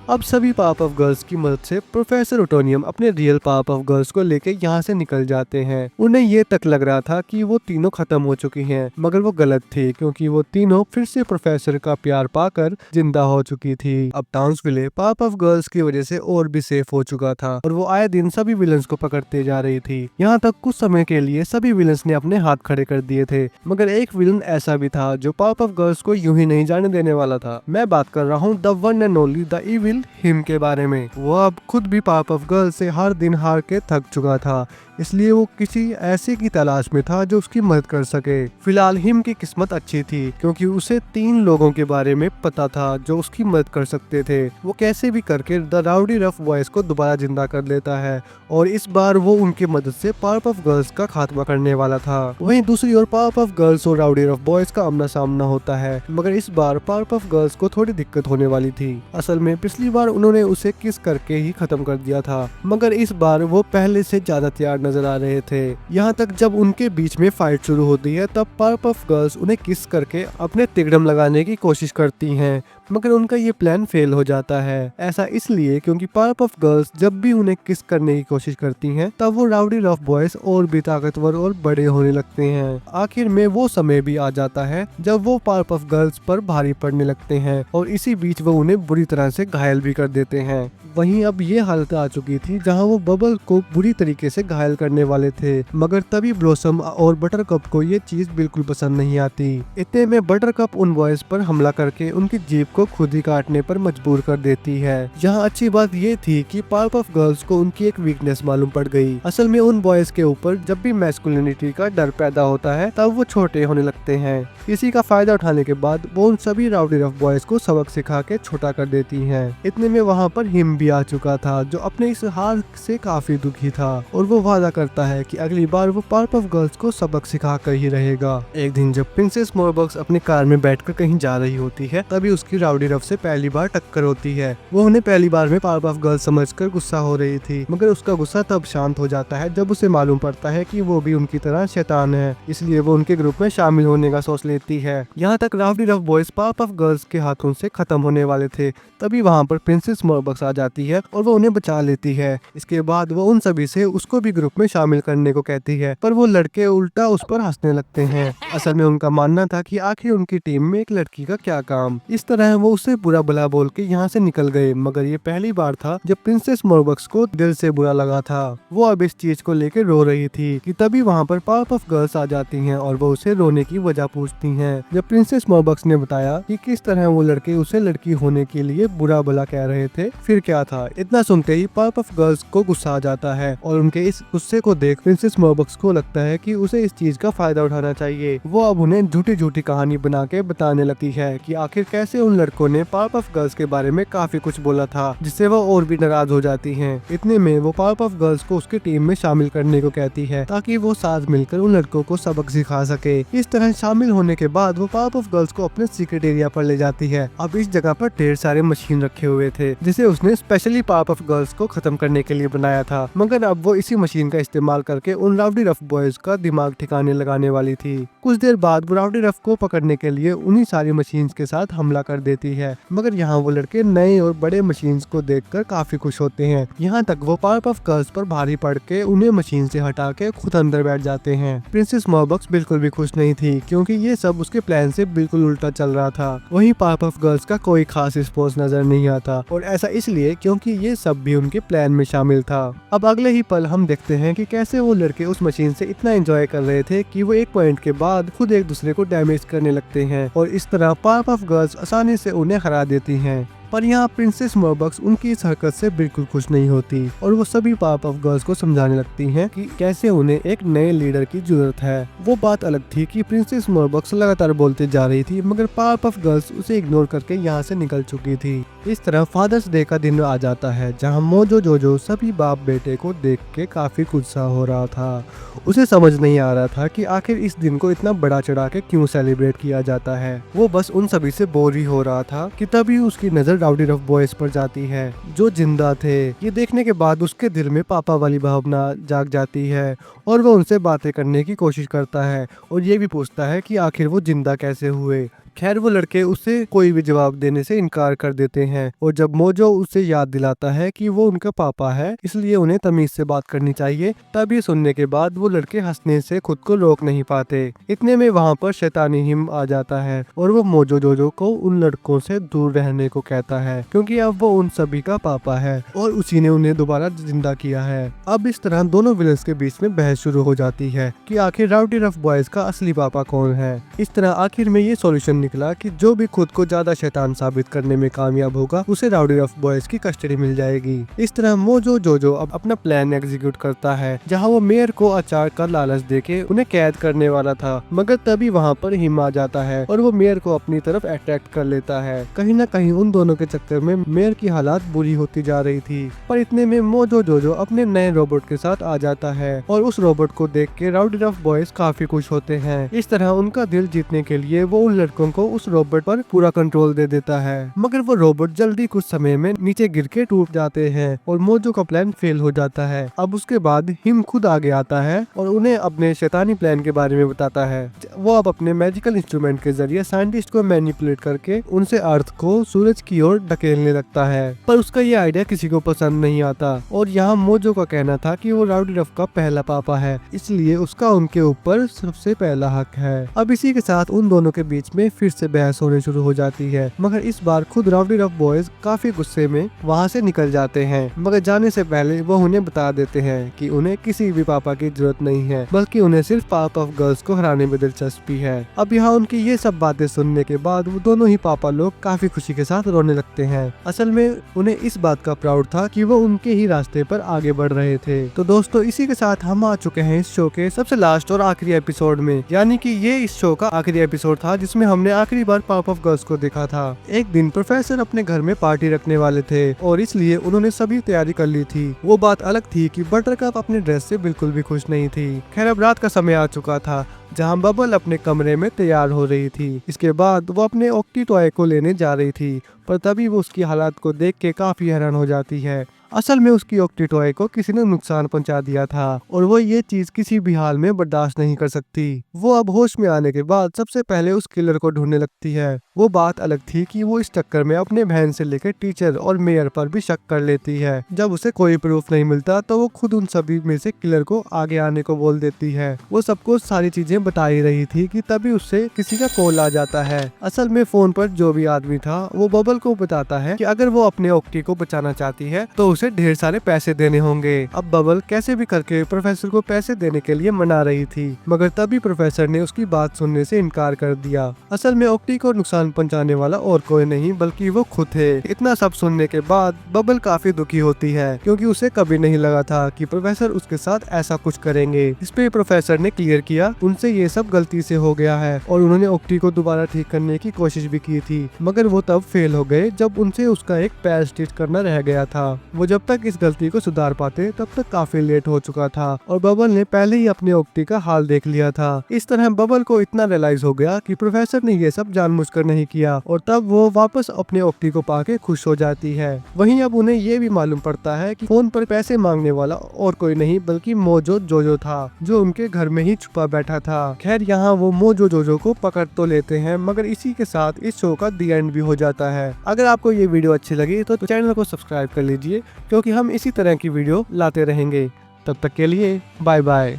अब सभी पावरपफ गर्ल्स की मदद से प्रोफेसर उटोनियम अपने रियल पावरपफ गर्ल्स को लेके यहाँ से निकल जाते हैं। उन्हें ये तक लग रहा था कि वो तीनों खत्म हो चुकी हैं मगर वो गलत थी क्योंकि वो तीनों फिर से प्रोफेसर का प्यार पाकर जिंदा हो चुकी थी। अब टाउन्सविले पावरपफ गर्ल्स की वजह से और भी सेफ हो चुका था और वो आए दिन सभी विलन्स को पकड़ते जा रही थी। यहाँ तक कुछ समय के लिए सभी विलन्स ने अपने हाथ खड़े कर दिए थे मगर एक विलन ऐसा भी था जो पावरपफ गर्ल्स को यूं ही नहीं जाने देने वाला था। मैं बात कर रहा हूँ the one and only the evil him के बारे में। वो अब खुद भी पावरपफ गर्ल से हर दिन हार के थक चुका था इसलिए वो किसी ऐसे की तलाश में था जो उसकी मदद कर सके। फिलहाल हिम की किस्मत अच्छी थी क्योंकि उसे 3 लोगों के बारे में पता था जो उसकी मदद कर सकते थे। वो कैसे भी करके द राउडी रफ बॉयज को दोबारा जिंदा कर लेता है और इस बार वो उनकी मदद से पावरपफ गर्ल्स का खात्मा करने वाला था। वहीं दूसरी ओर पावरपफ गर्ल्स और राउडी रफ बॉयज का आमना सामना होता है मगर इस बार पावरपफ गर्ल्स को थोड़ी दिक्कत होने वाली थी। असल में पिछली बार उन्होंने उसे किस करके ही खत्म कर दिया था मगर इस बार वो पहले से ज्यादा तैयार नजर आ रहे थे। यहाँ तक जब उनके बीच में फाइट शुरू होती है तब पावरपफ गर्ल्स उन्हें किस करके अपने तिगड़म लगाने की कोशिश करती हैं मगर उनका ये प्लान फेल हो जाता है। ऐसा इसलिए क्योंकि पावरपफ गर्ल्स जब भी उन्हें किस करने की कोशिश करती हैं तब वो राउडी रफ बॉयज और भी ताकतवर और बड़े होने लगते हैं। आखिर में वो समय भी आ जाता है जब वो पावरपफ गर्ल्स पर भारी पड़ने लगते हैं और इसी बीच वो उन्हें बुरी तरह से घायल भी कर देते हैं। वहीं अब ये हालत आ चुकी थी जहां वो बबल को बुरी तरीके से घायल करने वाले थे मगर तभी ब्लॉसम और बटरकप को ये चीज बिल्कुल पसंद नहीं आती। इतने में बटरकप उन बॉयज पर हमला करके उनकी जीभ को खुद ही काटने पर मजबूर कर देती है। यहाँ अच्छी बात ये थी कि पावरपफ गर्ल्स को उनकी एक वीकनेस मालूम पड़ गई। असल में उन बॉयज के ऊपर जब भी मैस्कुलिनिटी का डर पैदा होता है तब वो छोटे होने लगते हैं। इसी का फायदा उठाने के बाद वो उन सभी राउडी रफ बॉयज को सबक सिखा के छोटा कर देती हैं। इतने में वहाँ पर हिम भी आ चुका था जो अपने इस हार से काफी दुखी था और वो वादा करता है कि अगली बार वो पावरपफ गर्ल्स को सबक सिखा कर ही रहेगा। एक दिन जब प्रिंसेस मोरबक्स अपनी कार में बैठकर कहीं जा रही होती है तभी उसकी राउडी रफ से पहली बार टक्कर होती है। वो उन्हें पहली बार में पावरपफ गर्ल्स समझकर गुस्सा हो रही थी, मगर उसका गुस्सा तब शांत हो जाता है जब उसे मालूम पड़ता है कि वो भी उनकी तरह शैतान है, इसलिए वो उनके ग्रुप में शामिल होने का सोच लेती है। यहाँ तक rowdy rough boys Powerpuff girls के हाथों से खत्म होने वाले थे, तभी वहाँ पर प्रिंसेस मोरबक्स आ जाती है और वो उन्हें बचा लेती है। इसके बाद वो उन सभी से उसको भी ग्रुप में शामिल करने को कहती है, पर वो लड़के उल्टा उस पर हंसने लगते हैं। असल में उनका मानना था कि आखिर उनकी टीम में एक लड़की का क्या काम। इस तरह वो उसे बुरा भला बोल के यहाँ से निकल गए, मगर ये पहली बार था जब प्रिंसेस मोरबक्स को दिल से बुरा लगा था। वो अब इस चीज को लेकर रो रही थी कि तभी वहाँ पर पावरपफ गर्ल्स आ जाती हैं और वो उसे रोने की वजह पूछती हैं। जब प्रिंसेस मोरबक्स ने बताया कि किस तरह वो लड़के उसे लड़की होने के लिए बुरा भला कह रहे थे, फिर क्या था, इतना सुनते ही पावरपफ गर्ल्स को गुस्सा आ जाता है और उनके इस गुस्से को देख प्रिंसेस मोरबक्स को लगता है कि उसे इस चीज का फायदा उठाना चाहिए। वो अब उन्हें झूठी झूठी कहानी बना के बताने लगती है कि आखिर कैसे उन लड़कों ने पावरपफ गर्ल्स के बारे में काफी कुछ बोला था, जिससे वो और भी नाराज हो जाती हैं। इतने में वो पावरपफ गर्ल्स को उसकी टीम में शामिल करने को कहती है ताकि वो साथ मिलकर उन लड़कों को सबक सिखा सके। इस तरह शामिल होने के बाद वो पावरपफ गर्ल्स को अपने सीक्रेट एरिया पर ले जाती है। अब इस जगह पर ढेर सारे मशीन रखे हुए थे जिसे उसने स्पेशली पावरपफ गर्ल्स को खत्म करने के लिए बनाया था, मगर अब वो इसी मशीन का इस्तेमाल करके उन राउडी रफ बॉयज का दिमाग ठिकाने लगाने वाली थी। कुछ देर बाद वो राउडी रफ को पकड़ने के लिए उन्हीं सारी मशीन्स के साथ हमला कर देती है, मगर यहाँ वो लड़के नए और बड़े मशीन्स को देखकर काफी खुश होते हैं। यहाँ तक वो पावरपफ गर्ल्स पर भारी पड़ के उन्हें मशीन से हटा के खुद अंदर बैठ जाते हैं। प्रिंसेस मोरबक्स बिल्कुल भी खुश नहीं थी क्योंकि ये सब उसके प्लान से बिल्कुल उल्टा चल रहा था। वहीं पावरपफ गर्ल्स का कोई खास रिस्पॉन्स नजर नहीं आता और ऐसा इसलिए क्योंकि ये सब भी उनके प्लान में शामिल था। अब अगले ही पल हम देखते हैं कि कैसे वो लड़के उस मशीन से इतना एंजॉय कर रहे थे कि वो एक पॉइंट के बाद खुद एक दूसरे को डैमेज करने लगते हैं और इस तरह पावरपफ गर्ल्स आसानी से उन्हें हरा देती हैं। पर यहाँ प्रिंसेस मोरबक्स उनकी इस हरकत से बिल्कुल खुश नहीं होती और वो सभी पावरपफ गर्ल्स को समझाने लगती हैं कि कैसे उन्हें एक नए लीडर की जरूरत है। वो बात अलग थी कि प्रिंसेस मोरबक्स लगातार बोलते जा रही थी, मगर पावरपफ गर्ल्स उसे इग्नोर करके यहाँ से निकल चुकी थी। इस तरह फादर्स डे का दिन आ जाता है जहाँ मोजो जोजो सभी बाप बेटे को देख के काफी गुस्सा हो रहा था। उसे समझ नहीं आ रहा था कि आखिर इस दिन को इतना बड़ा चढ़ा के क्यों सेलिब्रेट किया जाता है। वो बस उन सभी से बोर ही हो रहा था कि तभी उसकी नजर राउडी रफ बॉयज पर जाती है जो जिंदा थे। ये देखने के बाद उसके दिल में पापा वाली भावना जाग जाती है और वो उनसे बातें करने की कोशिश करता है और ये भी पूछता है कि आखिर वो जिंदा कैसे हुए। खैर वो लड़के उसे कोई भी जवाब देने से इनकार कर देते हैं और जब मोजो उसे याद दिलाता है कि वो उनका पापा है इसलिए उन्हें तमीज से बात करनी चाहिए, तब ये सुनने के बाद वो लड़के हंसने से खुद को रोक नहीं पाते। इतने में वहाँ पर शैतानी हिम आ जाता है और वो मोजो जोजो को उन लड़कों से दूर रहने को कहता है क्योंकि अब वो उन सभी का पापा है और उसी ने उन्हें दोबारा जिंदा किया है। अब इस तरह दोनों विलन्स के बीच में बहस शुरू हो जाती है कि आखिर राउडी रफ बॉयज का असली पापा कौन है। इस तरह आखिर में ये सॉल्यूशन निकला कि जो भी खुद को ज्यादा शैतान साबित करने में कामयाब होगा उसे राउडी रफ बॉयज की कस्टडी मिल जाएगी। इस तरह मोजो जोजो अब अपना प्लान एग्जीक्यूट करता है जहां वो मेयर को अचार का लालच देके उन्हें कैद करने वाला था, मगर तभी वहां पर हिम आ जाता है और वो मेयर को अपनी तरफ अट्रैक्ट कर लेता है। कहीं न कहीं उन दोनों के चक्कर में मेयर की हालात बुरी होती जा रही थी। पर इतने में मोजो जोजो अपने नए रोबोट के साथ आ जाता है और उस रोबोट को देख के राउडी रफ बॉयज काफी खुश होते हैं। इस तरह उनका दिल जीतने के लिए वो उन लड़कों को उस रोबोट पर पूरा कंट्रोल दे देता है, मगर वो रोबोट जल्दी कुछ समय में नीचे गिर के टूट जाते हैं और मोजो का प्लान फेल हो जाता है। अब उसके बाद हिम खुद आगे आता है और उन्हें अपने शैतानी प्लान के बारे में बताता है। वो अब अपने मैजिकल इंस्ट्रूमेंट के जरिए साइंटिस्ट को मैनिपुलेट करके उनसे अर्थ को सूरज की ओर ढकेलने लगता है, पर उसका ये आइडिया किसी को पसंद नहीं आता और यहाँ मोजो का कहना था कि वो राउडी रफ का पहला पापा है, इसलिए उसका उनके ऊपर सबसे पहला हक है। अब इसी के साथ उन दोनों के बीच में फिर से बहस होने शुरू हो जाती है, मगर इस बार खुद राउडी रफ बॉयज काफी गुस्से में वहाँ से निकल जाते हैं, मगर जाने से पहले वो उन्हें बता देते हैं कि उन्हें किसी भी पापा की जरूरत नहीं है, बल्कि उन्हें सिर्फ पावरपफ गर्ल्स को हराने में दिलचस्पी है। अब यहाँ उनकी ये सब बातें सुनने के बाद वो दोनों ही पापा लोग काफी खुशी के साथ रोने लगते हैं। असल में उन्हें इस बात का प्राउड था कि वो उनके ही रास्ते पर आगे बढ़ रहे थे। तो दोस्तों इसी के साथ हम आ चुके हैं इस शो के सबसे लास्ट और आखिरी एपिसोड में, यानी कि ये इस शो का आखिरी एपिसोड था जिसमें हमने उन्होंने आखिरी बार पावरपफ गर्ल्स को देखा था। एक दिन प्रोफेसर अपने घर में पार्टी रखने वाले थे और इसलिए उन्होंने सभी तैयारी कर ली थी। वो बात अलग थी कि बटरकप अपने ड्रेस से बिल्कुल भी खुश नहीं थी। खैर अब रात का समय आ चुका था जहां बबल अपने कमरे में तैयार हो रही थी। इसके बाद वो अपने ऑक्टी टॉय को लेने जा रही थी, पर तभी वो उसकी हालात को देख के काफी हैरान हो जाती है। असल में उसकी ऑक्टी टॉय को किसी ने नुकसान पहुंचा दिया था और वो ये चीज किसी भी हाल में बर्दाश्त नहीं कर सकती। वो अब होश में आने के बाद सबसे पहले उस किलर को ढूंढने लगती है। वो बात अलग थी कि वो इस चक्कर में अपने बहन से लेकर टीचर और मेयर पर भी शक कर लेती है। जब उसे कोई प्रूफ नहीं मिलता तो वो खुद उन सभी में से किलर को आगे आने को बोल देती है। वो सबको सारी चीजें बता ही रही थी कि तभी उससे किसी का कॉल आ जाता है। असल में फोन पर जो भी आदमी था वो बबल को बताता है कि अगर वो अपने ऑक्टी को बचाना चाहती है तो उसे ढेर सारे पैसे देने होंगे। अब बबल कैसे भी करके प्रोफेसर को पैसे देने के लिए मना रही थी, मगर तभी प्रोफेसर ने उसकी बात सुनने से इनकार कर दिया। असल में ऑक्टी को नुकसान पहुंचाने वाला और कोई नहीं बल्कि वो खुद थे। इतना सब सुनने के बाद बबल काफी दुखी होती है क्योंकि उसे कभी नहीं लगा था कि प्रोफेसर उसके साथ ऐसा कुछ करेंगे। इस पे प्रोफेसर ने क्लियर किया उनसे ये सब गलती से हो गया है और उन्होंने ऑक्टी को दोबारा ठीक करने की कोशिश भी की थी, मगर वो तब फेल हो गए जब उनसे उसका एक पैर स्टिच करना रह गया था। वो जब तक इस गलती को सुधार पाते तब तक काफी लेट हो चुका था और बबल ने पहले ही अपने ऑक्टी का हाल देख लिया था। इस तरह बबल को इतना रियलाइज हो गया कि प्रोफेसर ने ये सब जानबूझकर नहीं किया और तब वो वापस अपने ऑक्टी को पाके खुश हो जाती है। वहीं अब उन्हें ये भी मालूम पड़ता है कि फोन पर पैसे मांगने वाला और कोई नहीं बल्कि मोजो जोजो था, जो उनके घर में ही छुपा बैठा था। खैर यहाँ वो मोजो जोजो को पकड़ तो लेते हैं, मगर इसी के साथ इस शो का दी एंड भी हो जाता है। अगर आपको ये वीडियो अच्छी लगी तो चैनल को सब्सक्राइब कर लीजिए क्योंकि हम इसी तरह की वीडियो लाते रहेंगे। तब तक के लिए बाय बाय।